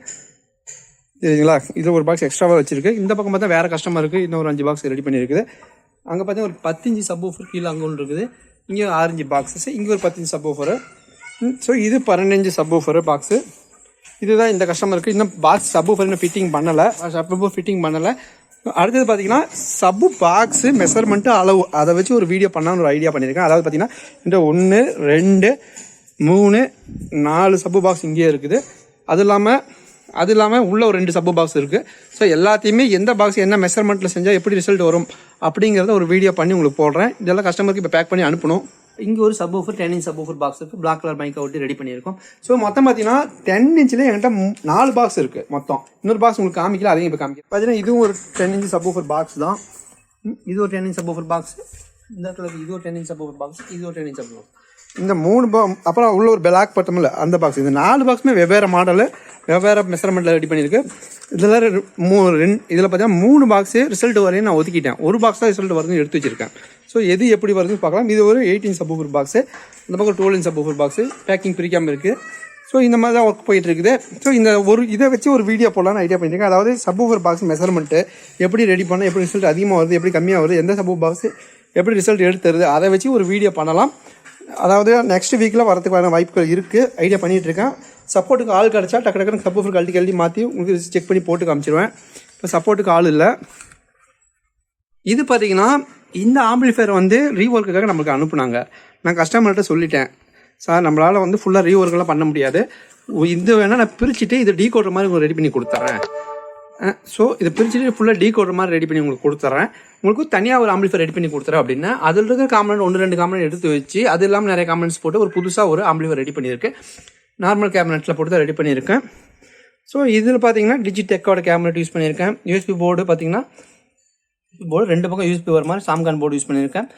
சரிங்களா, இதில் ஒரு பாக்ஸ் எக்ஸ்ட்ராவாக வச்சுருக்கு. இந்த பக்கம் பார்த்தா வேறு கஸ்டமருக்கு இன்னும் ஒரு 5 பாக்ஸ் ரெடி பண்ணியிருக்குது. அங்கே பார்த்தீங்கன்னா ஒரு 15 சப் ஊஃபர் கீழே அங்கே ஒன்று இருக்குது. இங்கே 6 பாக்ஸஸ், இங்கே ஒரு 15 சப் ஊஃபரு. ஸோ இது 15 சப் ஊஃபரு பாக்ஸு. இதுதான் இந்த கஸ்டமருக்கு. இன்னும் பாக்ஸ் சப் ஊஃபர் இன்னும் ஃபிட்டிங் பண்ணலை, சப் ஊஃபர் ஃபிட்டிங் பண்ணலை. அடுத்தது பார்த்தீங்கன்னா சப்பு பாக்ஸு மெஷர்மெண்ட்டு அளவு அதை வச்சு ஒரு வீடியோ பண்ணான்னு ஒரு ஐடியா பண்ணியிருக்கேன். அதாவது பார்த்தீங்கன்னா இந்த 1 2 3 4 சப்பு பாக்ஸ் இங்கேயே இருக்குது. அது இல்லாமல் உள்ள ஒரு 2 சப்பு பாக்ஸ் இருக்குது. ஸோ எல்லாத்தையுமே எந்த பாக்ஸ் என்ன மெஷர்மெண்ட்டில் செஞ்சால் எப்படி ரிசல்ட் வரும் அப்படிங்கிறத ஒரு வீடியோ பண்ணி உங்களுக்கு போடுறேன். இதெல்லாம் கஸ்டமருக்கு இப்போ பேக் பண்ணி அனுப்பணும். இங்கே ஒரு subwoofer 10 inch subwoofer box இருக்குது. பிளாக் கலர் மைக்கை ஒட்டி ரெடி பண்ணியிருக்கோம். ஸோ மொத்தம் பார்த்தீங்கன்னா 10 இன்ச்சில் என்கிட்ட 4 பாக்ஸ் இருக்குது மொத்தம். இன்னொரு பாக்ஸ் உங்களுக்கு காமிக்கல, அதையும் இப்போ காமிக்க. பார்த்தீங்கன்னா இதுவும் ஒரு 10 இன்ச் சப் ஊஃபர் பாக்ஸ் தான். இது ஒரு 10 இன்ச் சப் ஊஃபர் பாக்ஸ். இந்த இடத்துல இது ஒரு 10 இன்ச் சப் ஊஃபர் பாக்ஸ். இது ஒரு 10 இன்ச் சப் ஊஃபர். இந்த 3 அப்புறம் உள்ள ஒரு பிளாக் பட்டமில்ல அந்த பாக்ஸ். இந்த 4 பாக்ஸுமே வெவ்வேறு மாடலு, வெவ்வேறு மெஷர்மெண்ட்டில் ரெடி பண்ணியிருக்கு. இதில் இதில் பார்த்தீங்கன்னா 3 பாக்ஸு ரிசல்ட் வரையும் நான் ஒதுக்கிட்டேன். ஒரு பாக்ஸ் தான் ரிசல்ட் வருதுன்னு எடுத்து வச்சிருக்கேன். ஸோ எது எப்படி வருதுன்னு பார்க்கலாம். இது ஒரு 8 இன்ச் சப் ஊஃபர் பாக்ஸு, இந்த பக்கம் 12 inch subwoofer box. Packing பிரிக்காமல் இருக்குது. ஸோ இந்த மாதிரி தான் ஒர்க் போயிட்டு இருக்குது. ஸோ இந்த இதை வச்சு ஒரு வீடியோ போடலான்னு ஐடியா பண்ணியிருக்கேன். அதாவது சப் ஊஃபர் பாக்ஸ் மெஷர்மெண்ட்டு எப்படி ரெடி பண்ணால் எப்படி ரிசல்ட் அதிகமாக வருது, எப்படி கம்மியாக வருது, எந்த சப் ஊஃபர் பாக்ஸ் எப்படி ரிசல்ட் எடுத்துருது, அதை வச்சு ஒரு வீடியோ பண்ணலாம். அதாவது நெக்ஸ்ட் வீக்கில் வரதுக்கான வாய்ப்புகள் இருக்குது. ஐடியா பண்ணிகிட்ருக்கேன். சப்போர்ட்டுக்கு ஆள் கிடச்சா டக்கு டக்குன்னு சப் ஊஃபர் கழட்டி மாற்றி உங்களுக்கு செக் பண்ணி போட்டு காமிச்சிடுவேன். இப்போ சப்போர்ட்டுக்கு ஆள் இல்லை. இது பார்த்தீங்கன்னா இந்த ஆம்பிளிஃபையர் வந்து ரீஒர்க்குக்காக நம்மளுக்கு அனுப்புனாங்க. நான் கஸ்டமர்கிட்ட சொல்லிட்டேன், சார் நம்மளால் வந்து ஃபுல்லாக ரீஒர்க்கெல்லாம் பண்ண முடியாது, இது வேணால் நான் பிரிச்சுட்டு இது டீகோடர் மாதிரி உங்களுக்கு ரெடி பண்ணி கொடுத்துட்றேன். ஸோ இதை பிரிச்சுட்டு ஃபுல்லாக டீகோடர் மாதிரி ரெடி பண்ணி உங்களுக்கு கொடுத்துட்றேன். உங்களுக்கு தனியாக ஒரு ஆம்பிளிஃபையர் ரெடி பண்ணி கொடுத்துறேன் அப்படின்னா அதில் இருக்கிற காம்பனண்ட் 1-2 காம்பனண்ட் எடுத்து வச்சு அது இல்லாமல் நிறைய காம்பனண்ட்ஸ் போட்டு ஒரு புதுசாக ஒரு ஆம்பிளிஃபையர் ரெடி பண்ணியிருக்கேன். நார்மல் கேபினெட்டில் போட்டு தான் ரெடி பண்ணியிருக்கேன். ஸோ இதில் பார்த்தீங்கன்னா டிஜிடெக்கோட கேபினெட் யூஸ் பண்ணியிருக்கேன். யூஎஸ்பி போர்டு பார்த்தீங்கன்னா போர்டு 2 பக்கம் யூஎஸ்பி வர மாதிரி சாம்கான் போர்டு யூஸ் பண்ணியிருக்கேன்.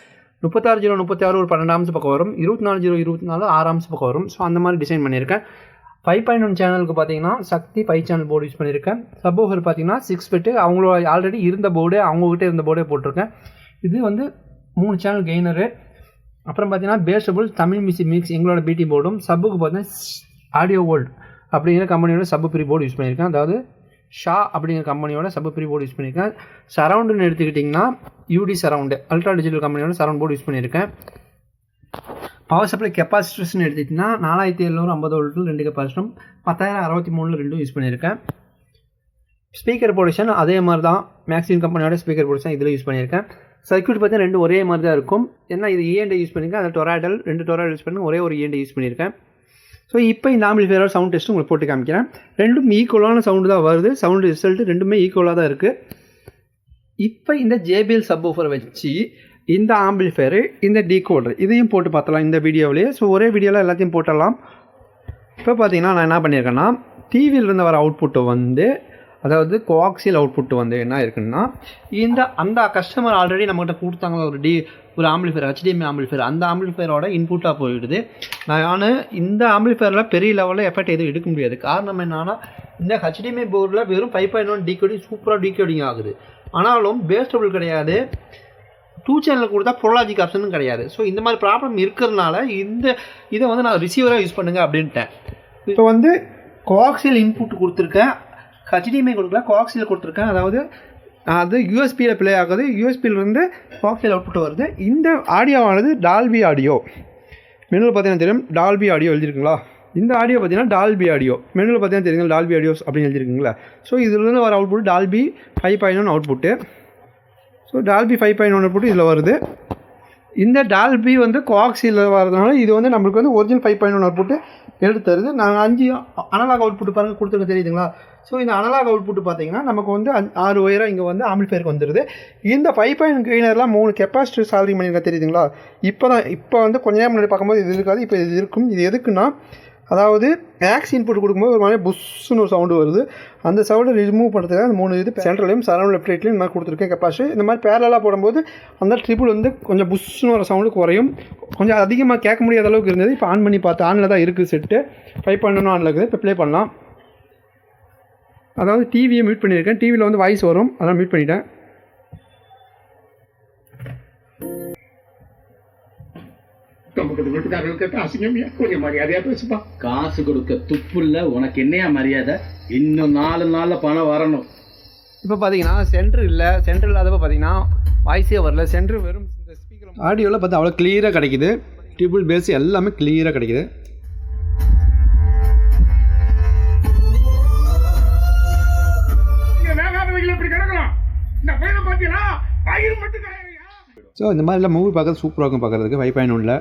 36 ஒரு 12 ஆம்ஸ் பக்கம் வரும், 24 6 ஆம்ஸ் பக்கம் வரும். ஸோ அந்த மாதிரி டிசைன் பண்ணியிருக்கேன். 5.1 சேனலுக்கு பார்த்தீங்கன்னா சக்தி 5 சேனல் போர்டு யூஸ் பண்ணியிருக்கேன். சப் ஊஃபர் பார்த்தீங்கன்னா 6 ஃபிட்டு அவங்களோட ஆல்ரெடி இருந்த போர்டு, அவங்ககிட்ட இருந்த போர்டே போட்டிருக்கேன். இது வந்து 3 சேனல் கெய்னரு. அப்புறம் பார்த்தீங்கன்னா பேஸபிள் தமிழ் மியூசிக் மிக்ஸ் எங்களோட பிடி போர்டும். சப்புக்கு பார்த்தீங்கன்னா ஆடியோ வேர்ல்டு அப்படிங்கிற கம்பெனியோட சப் ப்ரீ போர்டு யூஸ் பண்ணியிருக்கேன். அதாவது ஷா அப்படிங்கிற கம்பெனியோட சப் ப்ரீ போர்டு யூஸ் பண்ணியிருக்கேன். சரவுண்டுன்னு எடுத்துக்கிட்டிங்கன்னா யூடி சரவுண்டு அல்ட்ரா டிஜிட்டல் கம்பெனியோட சரவுண்ட் போர்டு யூஸ் பண்ணியிருக்கேன். பவர் சப்ளை கெப்பாசிட்டர்ஸ்னு எடுத்துக்கிட்டிங்கன்னா 4750 வோல்ட்டில் 2 கெப்பாசிட்டரும் 10063 2 யூஸ் பண்ணியிருக்கேன். ஸ்பீக்கர் பொசிஷன் அதே மாதிரி தான், மேக்ஸிமம் கம்பெனியோட ஸ்பீக்கர் பொசிஷன் இதில் யூஸ் பண்ணியிருக்கேன். சர்க்யூட் பார்த்தீங்கன்னா 2 ஒரே மாதிரி தான் இருக்கும். ஏன்னா இது END யூஸ் பண்ணியிருக்கேன், அதில் டொராய்டல் 2 டொராய்டல் யூஸ் பண்ணி ஒரே ஒரு END யூஸ் பண்ணியிருக்கேன். ஸோ இப்போ இந்த ஆம்பிளிஃபையரோட சவுண்ட் டெஸ்ட்டு உங்களுக்கு போட்டு காமிக்கிறேன். ரெண்டும் ஈக்குவலான சவுண்டு தான் வருது, சவுண்டு ரிசல்ட்டு ரெண்டுமே ஈக்குவலாக தான் இருக்குது. இப்போ இந்த JBL சப்வூஃபரை வச்சு இந்த ஆம்பிளிஃபையரு இந்த டீகோடர் இதையும் போட்டு பார்த்தலாம் இந்த வீடியோவிலேயே. ஸோ ஒரே வீடியோவில் எல்லாத்தையும் போட்டலாம். இப்போ பார்த்தீங்கன்னா நான் என்ன பண்ணியிருக்கேன்னா, டிவியிலிருந்து வர அவுட்புட்டை வந்து, அதாவது கோஆக்சியல் அவுட்புட் வந்து என்ன இருக்குன்னா, அந்த கஸ்டமர் ஆல்ரெடி நம்மகிட்ட கொடுத்தாங்க ஒரு ஆம்பிளிஃபையர், HDMI ஆம்பிளிஃபையர், அந்த ஆம்பிளிஃபையரோட இன்புட்டாக போயிடுது. நான் இந்த ஆம்பிளிஃபையரில் பெரிய லெவலில் எஃபெக்ட் எதுவும் எடுக்க முடியாது. காரணம் என்னன்னா, இந்த HDMI போர்டில் வெறும் 5.1 டிகோடிங் சூப்பராக டிகோடிங் ஆகுது. ஆனாலும் பேஸ் டபுள் கிடையாது, 2 சேனல் கொடுத்தா ப்ரோலாஜிக் ஆப்ஷனும் கிடையாது. ஸோ இந்த மாதிரி ப்ராப்ளம் இருக்கிறதுனால இதை வந்து நான் ரிசீவராக யூஸ் பண்ணுங்க அப்படின்ட்டேன். இப்போ வந்து கோஆக்சியல் இன்புட் கொடுத்துருக்கேன், HDMI கொடுக்கல, கோஆக்சியல் கொடுத்துருக்கேன். அதாவது அது யூஎஸ்பியில் ப்ளே ஆகுது, யூஎஸ்பியிலேருந்து கோஆக்சியல் அவுட்புட் வருது. இந்த ஆடியோவானது டால்பி ஆடியோ. மெனுவில் பார்த்தீங்கன்னா தெரியும் டால்பி ஆடியோ எழுதிருக்குங்களா. இந்த ஆடியோ பார்த்தீங்கன்னா டால்பி ஆடியோ, மெனுவில் பார்த்தீங்கன்னா தெரியுங்க டால்பி ஆடியோஸ் அப்படின்னு எழுதிருக்குங்களா. ஸோ இதிலிருந்து வர output Dolby 5.1 output. So Dolby 5.1 output இதில் வருது. இந்த டால்பி வந்து கோஆக்சியலில் வரதுனால இது வந்து நம்மளுக்கு வந்து ஒரிஜினல் 5.1 அவுட்புட்டு எடுத்து தருது. நாங்கள் 5 அனலாக் அவுட்புட் பாருங்கள் கொடுத்துருக்க தெரியுதுங்களா. ஸோ இந்த அனலாக் அவுட்புட் பார்த்தீங்கன்னா நமக்கு வந்து 6 ஒயராக இங்கே வந்து ஆம்பிளிஃபையருக்கு வந்துடுது. இந்த 5.1 கெய்னர்லாம் 3 கெப்பாசிட்டர் சால்விங் பண்ணியிருக்க தெரியுதுங்களா. இப்போ வந்து கொஞ்ச நேரம் முன்னாடி பார்க்கும்போது இது இருக்காது, இப்போ இது இருக்கும். இது எதுக்குன்னா, அதாவது மேக்ஸ் இன்புட் கொடுக்கும்போது ஒரு மாதிரி புஷ்ஷுன்னு ஒரு சவுண்டு வருது. அந்த சவுண்டை ரிமூவ் பண்ணுறதுக்காக அந்த 3 இது சென்ட்ரலையும் சரௌண்ட் லெஃப்ட் ரைட்லையும் இந்த மாதிரி கொடுத்துருக்கேன் கெப்பாசிட்டி. இந்த மாதிரி பேரலாக போடும்போது அந்த ட்ரிபிள் வந்து கொஞ்சம் புஷ்ஷுன்னு ஒரு சவுண்டு குறையும், கொஞ்சம் அதிகமாக கேட்க முடியாத அளவுக்கு இருந்தது. இப்போ ஆன் பண்ணி பார்த்து ஆனில் தான் இருக்குது செட்டு, 5.1 ஆனில் இருக்குது. இப்போ ப்ளே பண்ணலாம். அதாவது டிவியை மியூட் பண்ணியிருக்கேன், டிவியில் வந்து வாய்ஸ் வரும், அதெல்லாம் மியூட் பண்ணிட்டேன். காசு கொடுக்க துப்புள்ள உனக்கு என்னையா மரியாதை? இன்னும் 4 நாள்ல பணம் வரணும். இப்போ பார்த்தீங்கன்னா சென்டர் இல்லாதப்போ பார்த்தீங்கன்னா வாய்ஸே வரல. சென்டர் வெறும் இந்த ஸ்பீக்கர் ஆடியோவில் பார்த்தா அவ்வளோ கிளியராக கிடைக்குது. ட்ரிபிள் பேஸ் எல்லாமே கிளியராக கிடைக்குது. ஸோ இந்த மாதிரிலாம் மூவி பார்க்கறது சூப்பராக இருக்கும் பார்க்குறதுக்கு 5.1.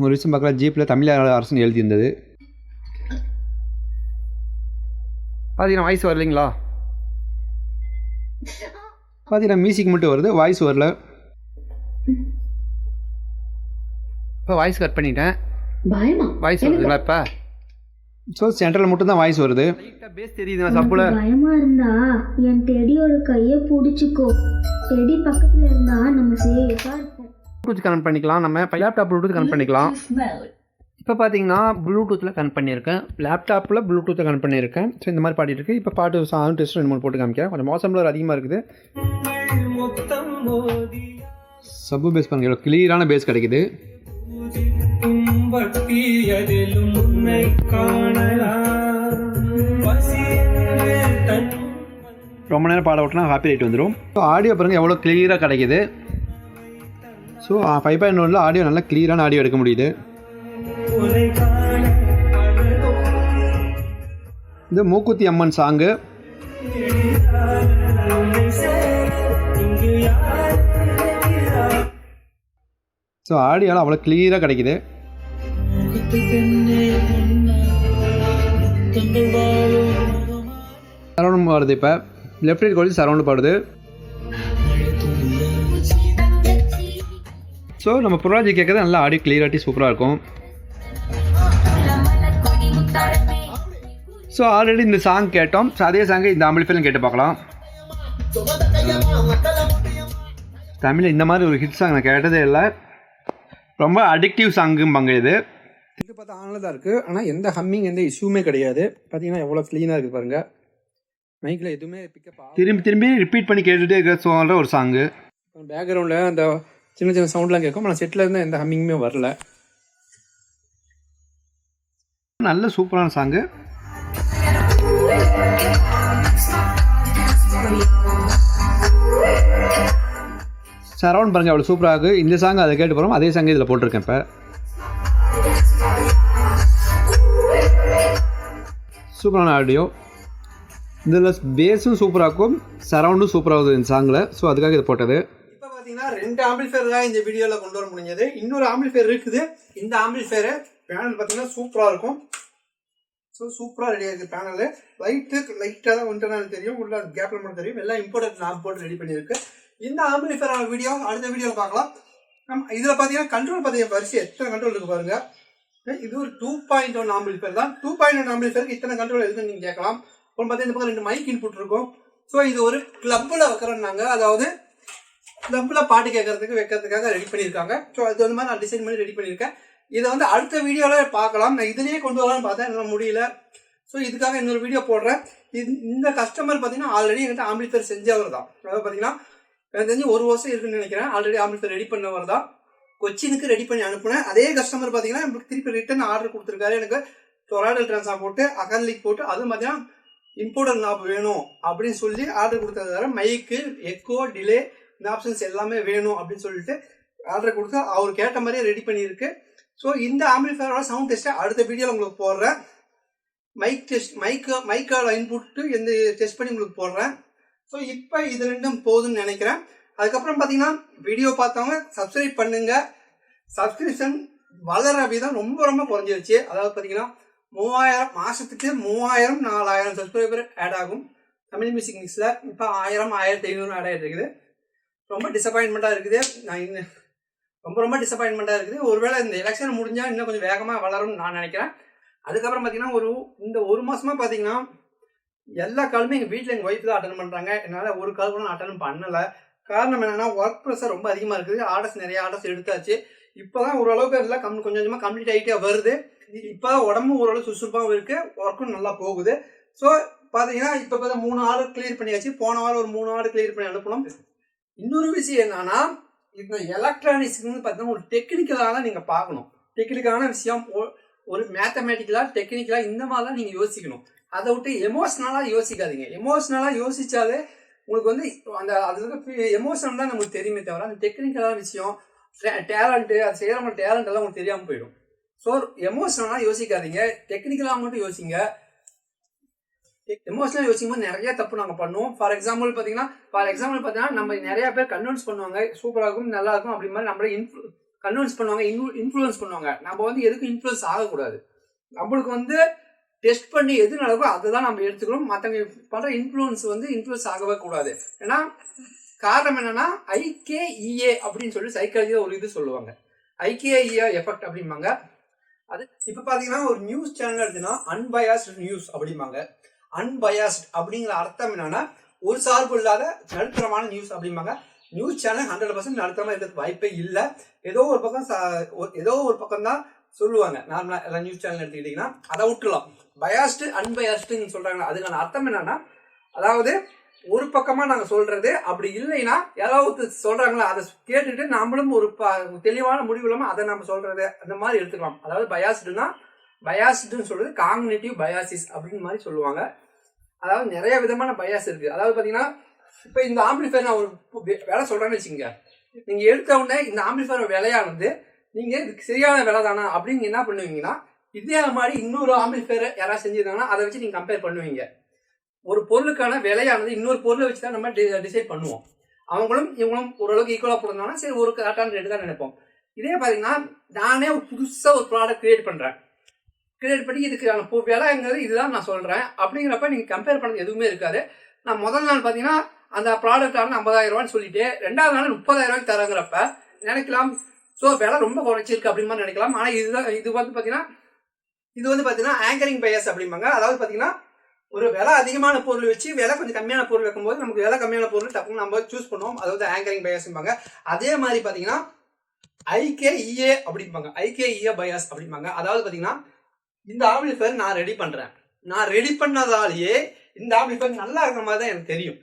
ஒரு விஷயம் பார்க்கலாம், ஜீப்பில் தமிழக அரசுன்னு எழுதியிருந்தது. பார்த்தீங்கன்னா வாய்ஸ் வரலைங்களா. பார்த்தீங்கன்னா மியூசிக் மட்டும் வருது, வாய்ஸ் வரல. இப்போ வாய்ஸ் கட் பண்ணிட்டேன், வாய்ஸ் வருதுங்களா இப்போ. ஸோ சென்ட்ரல் மட்டும் தான் வாய்ஸ் வருது. பேஸ் தெரியுது. சப்புல பயமா இருந்தா என் டெடியோட கையை பிடிச்சிக்கோ, டெடி பக்கத்துல இருந்தா நம்ம சேஃபா இருப்போம். ப்ளூடூத் கனெக்ட் பண்ணிக்கலாம், நம்ம லேப்டாப் ப்ளூடூத் கனெக்ட் பண்ணிக்கலாம். இப்போ பார்த்தீங்கன்னா ப்ளூடூத்தில் கனெக்ட் பண்ணியிருக்கேன், லேப்டாப்பில் ப்ளூடூத்தில் கனெக்ட் பண்ணியிருக்கேன். ஸோ இந்த மாதிரி பாடிட்டு இருக்கு. இப்போ பாட்டு சவுண்ட் டெஸ்ட் 2 3 போட்டு காமிக்கிறேன். கொஞ்சம் மோசம் அதிகமாக இருக்குது. சப்பு பேஸ் பாருங்க, எவ்வளோ கிளியரான பேஸ் கிடைக்குது. ரொம்ப நேரம் பாட விட்டோன்னா ஹாப்பி ரைட் வந்துடும். ஸோ ஆடியோ பாருங்கள் எவ்வளோ கிளியராக கிடைக்குது. ஸோ 5.1 ஆடியோ நல்லா கிளியரான ஆடியோ எடுக்க முடியுது. இது மூக்குத்தி அம்மன் சாங்கு. ஸோ ஆடியோலாம் அவ்வளோ கிளியராக கிடைக்குது. சரௌண்ட் பாடுது. இப்போ லெஃப்ட் ரைட் கோலி சரௌண்டு பாடுது. ஸோ நம்ம ப்ரோலாஜி கேட்குறது நல்லா ஆடியோ கிளியராட்டி சூப்பராக இருக்கும். ஸோ ஆல்ரெடி இந்த சாங் கேட்டோம். ஸோ அதே சாங்கை இந்த ஆம்பிளிஃபையர்லையும் கேட்டு பார்க்கலாம். தமிழில் இந்த மாதிரி ஒரு ஹிட் சாங் நான் கேட்டதே இல்லை. ரொம்ப அடிக்டிவ் சாங்கும்பாங்க இது. இது பார்த்தா ஆனில் தான் இருக்குது, ஆனால் எந்த ஹம்மிங் எந்த இஷ்யூமே கிடையாது. பார்த்தீங்கன்னா எவ்வளோ க்ளீனாக இருக்குது பாருங்கள். மைக்கில் எதுவுமே பிக்கப் திரும்பி ரிப்பீட் பண்ணி கேட்டுகிட்டே இருக்கிற சொல்கிற ஒரு சாங்கு. பேக்ரவுண்டில் அந்த சின்ன சின்ன சவுண்ட்லாம் கேட்கும். ஆனால் செட்டில் இருந்து எந்த ஹம்மிங்குமே வரல. நல்ல சூப்பரான சாங்கு. சரவுண்ட் பாருங்க அவ்வளோ சூப்பராக இருக்குது. இந்த சாங் அதை கேட்டு போகிறோம். அதே சாங் இதில் போட்டிருக்கேன். இப்போ சூப்பரான ஆடியோ. இதில் பேஸும் சூப்பராக இருக்கும், சரவுண்டும் சூப்பராகுது இந்த சாங்கில். ஸோ அதுக்காக இதை போட்டது. இப்போ பார்த்தீங்கன்னா 2 ஆம்பிளிஃபையர் தான் இந்த வீடியோவில் கொண்டு வர முடிஞ்சது. இன்னொரு ஆம்பிளிஃபையர் இருக்குது. இந்த ஆம்பிளிஃபையர் பேனல் பார்த்தீங்கன்னா சூப்பராக இருக்கும். ஸோ சூப்பராக ரெடி ஆகிருக்கு பேனல். லைட்டாக தான் இன்டர்னல் தெரியும், உள்ள கேப்பில் மட்டும் தெரியும். எல்லாம் இம்போர்ட்டட் நாப் போட்டு ரெடி பண்ணியிருக்கு. இந்த ஆம்பிளிஃபையரான வீடியோ அடுத்த வீடியோவில் பார்க்கலாம். இதில் பார்த்தீங்கன்னா கண்ட்ரோல் பார்த்தீங்கன்னா வரிசை எத்தனை கண்ட்ரோல் இருக்குது பாருங்கள். இது ஒரு 2.1 ஆம்பிளிஃபையர் தான். 2.1 ஆம்பிளிஃபையருக்கு இத்தனை கண்ட்ரோல் எதுக்குன்னு நீங்கள் கேட்கலாம். அப்புறம் பார்த்தீங்கன்னா இந்த பக்கம் 2 மைக் இன்புட் இருக்கும். ஸோ இது ஒரு கிளப்பில் வைக்கிறோம்னாங்க, அதாவது கிளப்பில் பாட்டு கேட்கறதுக்கு வைக்கிறதுக்காக ரெடி பண்ணியிருக்காங்க. ஸோ அது வந்து மாதிரி நான் டிசைன் பண்ணி ரெடி பண்ணியிருக்கேன். இதை வந்து அடுத்த வீடியோவில் பார்க்கலாம். நான் இதுலேயே கொண்டு வரலாம்னு பார்த்தேன், என்னால் முடியல. ஸோ இதுக்காக இன்னொரு வீடியோ போடுறேன். இந்த கஸ்டமர் பார்த்தீங்கன்னா ஆல்ரெடி என்கிட்ட ஆம்பிளிஃபையர் செஞ்சவர் தான். அதாவது பார்த்தீங்கன்னா எனக்கு தெரிஞ்சு 1 வருஷம் இருக்குன்னு நினைக்கிறேன். ஆல்ரெடி ஆம்பிளிஃபையர் ரெடி பண்ணவர் தான். கொச்சினுக்கு ரெடி பண்ணி அனுப்புனேன். அதே கஸ்டமர் பார்த்தீங்கன்னா எனக்கு திருப்பி ரிட்டன் ஆர்டர் கொடுத்துருக்காரு. எனக்கு டொராடல் ட்ரான்ஸ்ஃபார் போட்டு அகன்லிக் போட்டு அதுவும் பார்த்தீங்கன்னா இம்போர்ட்டர் நாப் வேணும் அப்படின்னு சொல்லி ஆர்டர் கொடுத்ததால மைக்கு, எக்கோ, டிலே இந்த ஆப்ஷன்ஸ் எல்லாமே வேணும் அப்படின்னு சொல்லிட்டு ஆர்டர் கொடுத்து அவர் கேட்ட மாதிரியே ரெடி பண்ணியிருக்கு. ஸோ இந்த ஆம்பிளிஃபையரோட சவுண்ட் டெஸ்ட்டை அடுத்த வீடியோவில் உங்களுக்கு போடுறேன். மைக் டெஸ்ட், மைக்கோட இன்புட்டு எந்த டெஸ்ட் பண்ணி உங்களுக்கு போடுறேன். ஸோ இப்போ இது 2 போதுன்னு நினைக்கிறேன். அதுக்கப்புறம் பார்த்தீங்கன்னா வீடியோ பார்த்தவங்க சப்ஸ்கிரைப் பண்ணுங்க. சப்ஸ்கிரிப்ஷன் வளர விதம் ரொம்ப ரொம்ப குறைஞ்சிருச்சு. அதாவது பார்த்தீங்கன்னா 3000 மாதத்துக்கு 3000 4000 சப்ஸ்கிரைபர் ஆட் ஆகும் தமிழ் மியூசிக் மிக்ஸில். இப்போ 1000 1500 ஆட் ஆகிட்டு இருக்குது. ரொம்ப டிசப்பாயின்மெண்ட்டாக இருக்குது. நான் இன்னும் ரொம்ப டிசப்பாயின்மெண்ட்டாக இருக்குது. ஒருவேளை இந்த எலெக்ஷன் முடிஞ்சால் இன்னும் கொஞ்சம் வேகமாக வளரும்னு நான் நினைக்கிறேன். அதுக்கப்புறம் பார்த்தீங்கன்னா இந்த 1 மாதமாக பார்த்தீங்கன்னா எல்லா காலுமே எங்கள் வீட்டில் எங்கள் ஒய்ஃப் தான் அட்டன் பண்ணுறாங்க. என்னால் ஒரு கால் கூட நான் அட்டன் பண்ணலை. காரணம் என்னென்னா ஒர்க் ப்ரெஷர் ரொம்ப அதிகமாக இருக்குது. நிறைய ஆர்டர்ஸ் எடுத்தாச்சு. இப்போ தான் ஓரளவுக்கு எல்லாம் கொஞ்சம் கொஞ்சமாக கம்ப்ளீட் ஆகிட்டே வருது. இப்போ தான் உடம்பும் ஓரளவு சுறுசுறுப்பாகவும் இருக்குது, ஒர்க்கும் நல்லா போகுது. ஸோ பார்த்தீங்கன்னா இப்போ 3 ஆர்டர் கிளியர் பண்ணியாச்சு. போன வாரம் ஒரு 3 ஆர்டர் கிளியர் பண்ணி அனுப்பணும். இன்னொரு விஷயம் என்னன்னா, இந்த எலக்ட்ரானிக்ஸ்னு பார்த்தீங்கன்னா ஒரு டெக்னிக்கலாக தான் நீங்கள் பார்க்கணும். டெக்னிக்கலான விஷயம், ஒரு மேத்தமேட்டிக்கலாக டெக்னிக்கலாக இந்த மாதிரி தான் நீங்கள் யோசிக்கணும். அதை விட்டு எமோஷ்னலாக யோசிக்காதீங்க. எமோஷ்னலாக யோசிச்சாலே உங்களுக்கு வந்து அது எமோஷன் தான் நமக்கு தெரியுமே தவிர அந்த டெக்னிக்கலான விஷயம், டேலண்ட்டு, அது செய்கிறவங்க டேலண்ட் எல்லாம் உங்களுக்கு தெரியாமல் போயிடும். ஸோ எமோஷனலாக யோசிக்காதீங்க, டெக்னிக்கலாக மட்டும் யோசிங்க. எமோஷனலாக யோசிக்கும் போது நிறைய தப்பு நாங்கள் பண்ணுவோம். ஃபார் எக்ஸாம்பிள் பார்த்தீங்கன்னா நம்ம நிறைய பேர் கன்வின்ஸ் பண்ணுவாங்க, சூப்பராக இருக்கும், நல்லா இருக்கும் அப்படி மாதிரி நம்மளே கன்வின்ஸ் பண்ணுவாங்க, இன்ஃப்ளூயன்ஸ் பண்ணுவாங்க. நம்ம வந்து எதுக்கும் இன்ஃப்ளூயன்ஸ் ஆகக்கூடாது. நம்மளுக்கு வந்து டெஸ்ட் பண்ணி எது நடக்கும் அதை தான் நம்ம எடுத்துக்கணும். மற்றவங்க பண்ணுற இன்ஃப்ளூயன்ஸ் ஆகவே கூடாது. ஏன்னா காரணம் என்னன்னா IKEA அப்படின்னு சொல்லி சைக்காலஜியில் ஒரு இது சொல்லுவாங்க. IKEA எஃபெக்ட் அப்படிம்பாங்க. அது இப்போ பார்த்தீங்கன்னா ஒரு நியூஸ் சேனல் எடுத்துன்னா அன்பயாஸ்ட் நியூஸ் அப்படிம்பாங்க. அன்பயாஸ்ட் அப்படிங்கிற அர்த்தம் என்னன்னா ஒரு சார்பு இல்லாத நடுத்தரமான நியூஸ் அப்படிம்பாங்க. நியூஸ் சேனல் 100% நடுத்தரமாக இருக்கிறதுக்கு வாய்ப்பே இல்லை. ஏதோ ஒரு பக்கம் தான் சொல்லுவாங்க. நார்மலாக எல்லாம் நியூஸ் சேனல் எடுத்துக்கிட்டிங்கன்னா அதை விட்டுலாம். பயாஸ்டு அன்பயாஸ்டுன்னு சொல்கிறாங்க. அதுக்கான அர்த்தம் என்னன்னா, அதாவது ஒரு பக்கமாக நாங்கள் சொல்கிறது, அப்படி இல்லைன்னா யாராவது சொல்கிறாங்களா அதை கேட்டுட்டு நம்மளும் ஒரு தெளிவான முடிவு இல்லாமல் அதை நம்ம சொல்கிறது அந்த மாதிரி எடுத்துக்கலாம். அதாவது பயாஸ்டுன்னு சொல்கிறது காக்னிட்டிவ் பயாசிஸ் அப்படின்னு மாதிரி சொல்லுவாங்க. அதாவது நிறைய விதமான பயாஸ் இருக்குது. அதாவது பார்த்தீங்கன்னா இப்போ இந்த ஆம்பிளிஃபையர் நான் ஒரு வேலை சொல்கிறேன்னு வச்சுக்கோங்க. நீங்கள் எடுத்த உடனே இந்த ஆம்பிளிஃபையர் விலையானது நீங்கள் இதுக்கு சரியான விலை தானா அப்படின்னு என்ன பண்ணுவீங்கன்னா, இதே மாதிரி இன்னொரு ஆம்பிளிஃபையர் யாராவது செஞ்சுருந்தாங்கன்னா அதை வச்சு நீங்கள் கம்பேர் பண்ணுவீங்க. ஒரு பொருளுக்கான விலையானது இன்னொரு பொருளை வச்சு தான் நம்ம டிசைட் பண்ணுவோம். இவங்களும் ஓரளவுக்கு ஈக்குவலாக போடுறாங்கன்னா சரி ஒரு கரெக்டான ரேட்டு தான் நினைப்போம். இதே பார்த்தீங்கன்னா நானே புதுசாக ஒரு ப்ராடக்ட் கிரியேட் பண்ணி இதுக்கான விலைங்கிறது இதுதான் நான் சொல்கிறேன் அப்படிங்கிறப்ப நீங்கள் கம்பேர் பண்ணது எதுவுமே இருக்காது. நான் முதல் நாள் பார்த்தீங்கன்னா அந்த ப்ராடக்டான 50,000 சொல்லிட்டு 2வது நாள் 30,000 தரங்கிறப்ப நினைக்கலாம், ஸோ விலை ரொம்ப குறைச்சிருக்கு அப்படி மாதிரி நினைக்கலாம். ஆனால் இது வந்து பார்த்தீங்கன்னா ஆங்கரிங் பயாஸ் அப்படிம்பாங்க. அதாவது பார்த்தீங்கன்னா ஒரு விலை அதிகமான பொருள் வச்சு விலை கொஞ்சம் கம்மியான பொருள் வைக்கும்போது நமக்கு விலை கம்மியான பொருள் டப்புன்னு நம்ம சூஸ் பண்ணுவோம். அதாவது ஆங்கரிங் பயாஸ்பாங்க. அதே மாதிரி பார்த்தீங்கன்னா IKEA அப்படிம்பாங்க. IKEA பயாஸ் அப்படிம்பாங்க. அதாவது பார்த்தீங்கன்னா இந்த ஆம்பிளிஃபையர் நான் ரெடி பண்ணதாலேயே இந்த ஆம்பிளிஃபையர் நல்லா இருக்கிற மாதிரி தான் எனக்கு தெரியும்.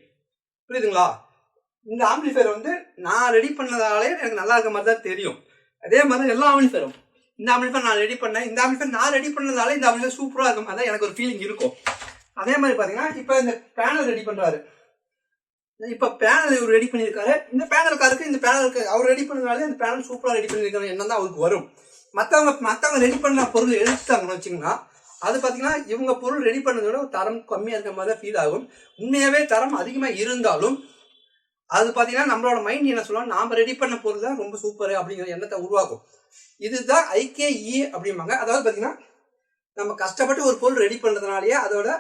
புரியுதுங்களா? இந்த ஆம்பிளிஃபையர் வந்து நான் ரெடி பண்ணதாலே எனக்கு நல்லா இருக்க மாதிரி தான் தெரியும். அதே மாதிரி எல்லா ஆம்பிளிஃபையரும் இந்த ஆம்பிளிஃபையர் நான் ரெடி பண்ணேன், இந்த ஆம்பிளிஃபையர் நான் ரெடி பண்ணதாலே இந்த ஆம்பிளிஃபையர் சூப்பராக இருக்க மாதிரி தான் எனக்கு ஒரு ஃபீலிங் இருக்கும். அதே மாதிரி பார்த்தீங்கன்னா இப்போ இந்த பேனல் ரெடி பண்ணுறாரு, இப்போ பேனல் இவர் ரெடி பண்ணியிருக்காரு. இந்த பேனலுக்காருக்கு இந்த பேனலுக்கு அவர் ரெடி பண்ணதாலே இந்த பேனல் சூப்பராக ரெடி பண்ணியிருக்காரு என்ன தான் அவருக்கு வரும். மற்றவங்க ரெடி பண்ண பொருள் எடுத்துட்டாங்கன்னு வச்சுங்கன்னா அது பார்த்தீங்கன்னா இவங்க பொருள் ரெடி பண்ணதோட தரம் கம்மியாக இருக்க மாதிரி தான் ஃபீல் ஆகும். உண்மையாகவே தரம் அதிகமாக இருந்தாலும் அது பார்த்தீங்கன்னா நம்மளோட மைண்ட் என்ன சொல்லுவோம், நாம் ரெடி பண்ண பொருள் தான் ரொம்ப சூப்பர் அப்படிங்கிற எண்ணத்தை உருவாக்கும். இதுதான் IKE அப்படிம்பாங்க. அதாவது பார்த்தீங்கன்னா நம்ம கஷ்டப்பட்டு ஒரு பொருள் ரெடி பண்ணுறதுனாலேயே அதோட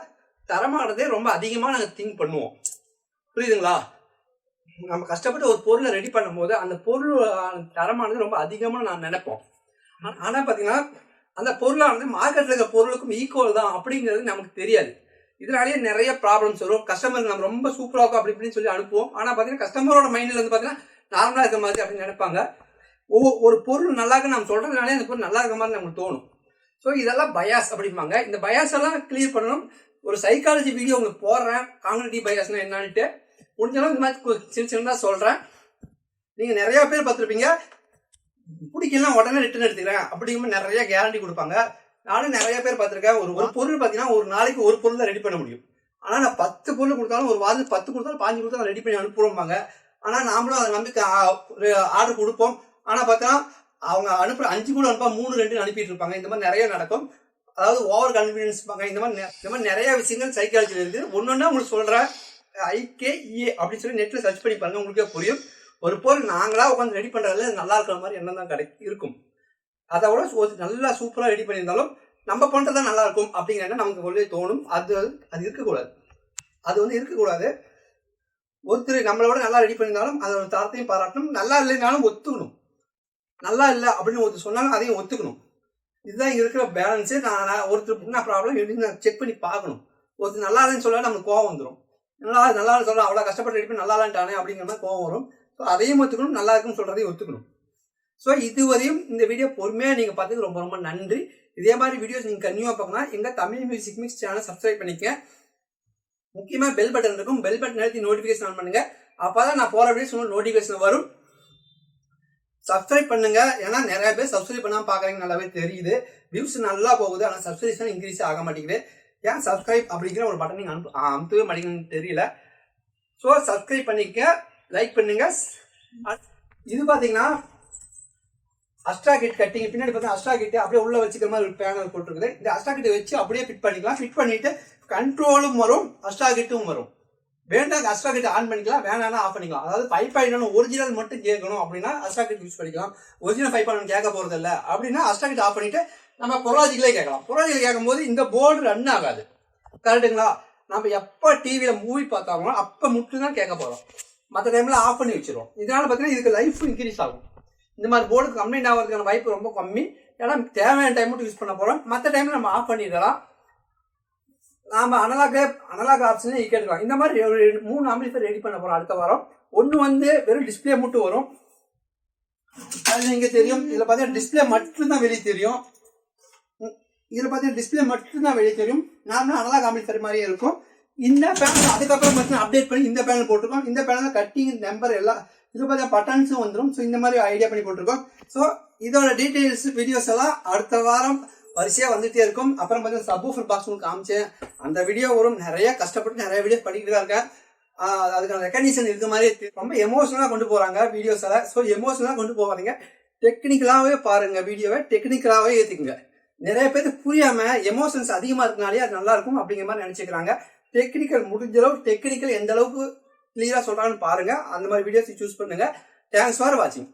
தரமானதே ரொம்ப அதிகமாக நாங்கள் திங்க் பண்ணுவோம். புரியுதுங்களா? நம்ம கஷ்டப்பட்டு ஒரு பொருளை ரெடி பண்ணும்போது அந்த பொருள் தரமானது ரொம்ப அதிகமாக நான் நினைப்போம். ஆனால் பார்த்தீங்கன்னா அந்த பொருளானது மார்க்கெட்டில் இருக்கிற பொருளுக்கும் ஈக்குவல் தான் அப்படிங்கிறது நமக்கு தெரியாது. இதனாலேயே நிறைய ப்ராப்ளம்ஸ் வரும். கஸ்டமருக்கு நம்ம ரொம்ப சூப்பராக இருக்கும் அப்படி இப்படின்னு சொல்லி அனுப்புவோம். ஆனால் பார்த்தீங்கன்னா கஸ்டமரோட மைண்டில் வந்து பார்த்தீங்கன்னா நார்மலாக இருக்க மாதிரி அப்படின்னு நினைப்பாங்க. ஒரு பொருள் நல்லா இருக்கு நம்ம சொல்கிறதுனாலே அந்த பொருள் நல்லா இருக்க மாதிரி நமக்கு தோணும். ஸோ இதெல்லாம் பயாஸ் அப்படிம்பாங்க. இந்த பயாஸ் எல்லாம் கிளியர் பண்ணணும். ஒரு சைக்காலஜி வீடியோ உங்களுக்கு போடுறேன், காக்னிட்டிவ் பயாஸ்னா என்னன்ட்டு முடிஞ்சாலும் இந்த மாதிரி சின்னதாக சொல்கிறேன். நீங்கள் நிறையா பேர் பார்த்துருப்பீங்க, பிடிக்கலாம் உடனே ரிட்டர்ன் எடுத்துக்கிறேன் அப்படிங்கும்போது நிறைய கேரண்டி கொடுப்பாங்க. நானும் நிறைய பேர் பார்த்துருக்கேன். ஒரு பொருள் பார்த்தீங்கன்னா ஒரு நாளைக்கு ஒரு பொருள் தான் ரெடி பண்ண முடியும். ஆனால் நான் 10 பொருள் கொடுத்தாலும் ஒரு வாரத்துக்கு 10 கொடுத்தாலும் 5 கொடுத்தாலும் ரெடி பண்ணி அனுப்புவோம்பாங்க. ஆனால் நாமளும் அதை நம்பி ஆர்டர் கொடுப்போம். ஆனால் பார்த்தா அவங்க அனுப்புற 5 கூட அனுப்பா 3 2 அனுப்பிட்டு இருப்பாங்க. இந்த மாதிரி நிறைய நடக்கும். அதாவது ஓவர் கான்ஃபிடன்ஸ் இருப்பாங்க. இந்த மாதிரி நிறைய விஷயங்கள் சைக்காலஜியில் இருக்குது. ஒன்னொன்னா உங்களுக்கு சொல்கிறேன். IKE அப்படின்னு சொல்லி நெட்டில் சர்ச் பண்ணி பாருங்க, உங்களுக்கே புரியும். ஒரு பொருள் நாங்களாக உட்காந்து ரெடி பண்ணுறதுல நல்லா இருக்கிற மாதிரி என்ன தான் இருக்கும். அதை விட நல்லா சூப்பராக ரெடி பண்ணியிருந்தாலும் நம்ம பண்ணுறது தான் நல்லா இருக்கும் அப்படிங்கிற நமக்கு கொள்ளே தோணும். அது இருக்கக்கூடாது. அது வந்து இருக்கக்கூடாது. ஒருத்தர் நம்மளோட நல்லா ரெடி பண்ணியிருந்தாலும் அதோட தரத்தையும் பாராட்டணும். நல்லா இல்லைனாலும் ஒத்துக்கணும். நல்லா இல்லை அப்படின்னு ஒருத்தர் சொன்னாலும் அதையும் ஒத்துக்கணும். இதுதான் இங்கே இருக்கிற பேலன்ஸு. நான் ஒருத்தர் என்ன ப்ராப்ளம் எப்படின்னு நான் செக் பண்ணி பார்க்கணும். ஒருத்தர் நல்லா இல்லைன்னு சொல்ல நமக்கு கோவம் வந்துடும். நல்லா சொல்ல அவ்வளோ கஷ்டப்பட்டு ரெடி பண்ணி நல்லா இல்லைன்ட்டானே அப்படிங்கிற மாதிரி கோவம் வரும். ஸோ அதையும் ஒத்துக்கணும், நல்லா இருக்குன்னு சொல்கிறதையும் ஒத்துக்கணும். ஸோ இதுவரையும் இந்த வீடியோ பொறுமையாக நீங்கள் பார்த்ததுக்கு ரொம்ப ரொம்ப நன்றி. இதே மாதிரி வீடியோஸ் நீங்கள் கன்னியூவாக பார்க்கணும் எங்கள் Tamil music mix channel subscribe பண்ணிக்க. முக்கியமாக பெல் பட்டன் இருக்கும். பெல் பட்டன் எழுதி நோட்டிஃபிகேஷன் ஆன் பண்ணுங்கள். அப்போ தான் நான் போகிற வீடியோஸ் உங்களுக்கு நோட்டிஃபிகேஷன் வரும். சப்ஸ்கிரைப் பண்ணுங்க. ஏன்னா நிறைய பேர் சப்ஸ்கிரைப் பண்ணாமல் பார்க்குறீங்க, நல்லாவே தெரியுது. வியூஸ் நல்லா போகுது, ஆனால் சப்ஸ்கிரிப்ஷன் இன்க்ரீஸ் ஆக மாட்டேங்குது. ஏன் சப்ஸ்கிரைப் அப்படிங்கிற ஒரு பட்டன் நீங்கள் அமுத்தவே மாட்டேங்குதுன்னு தெரியல. ஸோ சப்ஸ்கிரைப் பண்ணிக்க, லைக் பண்ணுங்க. இது பார்த்தீங்கன்னா அஸ்ட்ரா கிட் கட்டிங். பின்னாடி பார்த்தா அஸ்ட்ரா கிட் அப்படியே உள்ள வச்சுக்கிற மாதிரி ஒரு பேனல் போட்டுருக்குது. இந்த அஸ்ட்ரா கிட்டை வச்சு அப்படியே ஃபிட் பண்ணிக்கலாம். ஃபிட் பண்ணிட்டு கண்ட்ரோலும் வரும், அஸ்ட்ரா கிட்டும் வரும். வேண்டாம் அஸ்ட்ரா கிட் ஆன் பண்ணிக்கலாம், வேணாலும் ஆஃப் பண்ணிக்கலாம். அதாவது 5.1 ஒரிஜினல் மட்டும் கேட்கணும் அப்படின்னா அஸ்ட்ரா கிட் யூஸ் பண்ணிக்கலாம். ஒரிஜினல் 5.1 கேட்க போறது இல்லை அப்படின்னா அஸ்ட்ரா கிட் ஆஃப் பண்ணிட்டு நம்ம பொருளாஜிக்கலே கேட்கலாம். பொருளாஜிக்கல் கேட்கும் போது இந்த போர்டு ரன் ஆகாது. கரெக்டுங்களா? நம்ம எப்போ டிவியில் மூவி பார்த்தாங்களோ அப்போ மட்டும் தான் கேட்க போகிறோம். மற்ற டைமில் ஆஃப் பண்ணி வச்சிருவோம். இதனால பார்த்தீங்கன்னா இதுக்கு லைஃப் இன்க்ரீஸ் ஆகும். இந்த மாதிரி போர்டுக்கு கம்ப்ளைண்ட் ஆகிறதுக்கான வாய்ப்பு ரொம்ப கம்மி. ஏன்னா தேவையான டைம் மட்டும் யூஸ் பண்ண போகிறோம். மற்ற டைமில் நம்ம ஆஃப் பண்ணிடலாம். நாம் அனலாக் ஆப்ஷனே கேட்டுக்கலாம். இந்த மாதிரி 3 ஆம்பிளிஃபையர் ரெடி பண்ண போகிறோம் அடுத்த வாரம். ஒன்று வந்து வெறும் டிஸ்பிளே மட்டும் வரும், அது நீங்கள் தெரியும். இதில் பார்த்தீங்கன்னா டிஸ்பிளே மட்டும்தான் வெளியே தெரியும். நார்மலாக அனலாக் ஆம்பிளிஃபையர் மாதிரியே இருக்கும். இந்த பேனல் அதுக்கப்புறம் பார்த்தீங்கன்னா அப்டேட் பண்ணி இந்த பேனல் போட்டிருக்கோம். இந்த பேனல் கட்டிங் நம்பர் எல்லாம் இது பார்த்தீங்கன்னா பட்டன்ஸும் வந்துடும். ஸோ இந்த மாதிரி ஐடியா பண்ணி போட்டிருக்கோம். ஸோ இதோட டீட்டெயில்ஸ் வீடியோஸ் எல்லாம் அடுத்த வாரம் வரிசையாக வந்துகிட்டே இருக்கும். அப்புறம் பார்த்தீங்கன்னா சப்வூஃபர் பாக்ஸ் உங்களுக்கு காமிச்சேன், அந்த வீடியோ வரும். நிறைய கஷ்டப்பட்டு நிறைய வீடியோ பண்ணிக்கிட்டு தான் இருக்கேன். அதுக்கான ரெக்கக்னிஷன் இருக்க மாதிரி ரொம்ப எமோஷனலாக கொண்டு போகிறாங்க வீடியோஸ் எல்லாம். ஸோ எமோஷனலாக கொண்டு போவாதீங்க, டெக்னிக்கலாகவே பாருங்கள். வீடியோவை டெக்னிக்கலாகவே ஏற்றிக்குங்க. நிறைய பேருக்கு புரியாமல் எமோஷன்ஸ் அதிகமாக இருக்கனாலே அது நல்லா இருக்கும் அப்படிங்கிற மாதிரி நினச்சிக்கிறாங்க. டெக்னிக்கல் முடிஞ்ச அளவுக்கு டெக்னிக்கல் எந்த அளவுக்கு கிளியராக சொல்கிறாங்கன்னு பாருங்கள். அந்த மாதிரி வீடியோஸ் சூஸ் பண்ணுங்கள். தேங்க்ஸ் ஃபார் வாட்சிங்.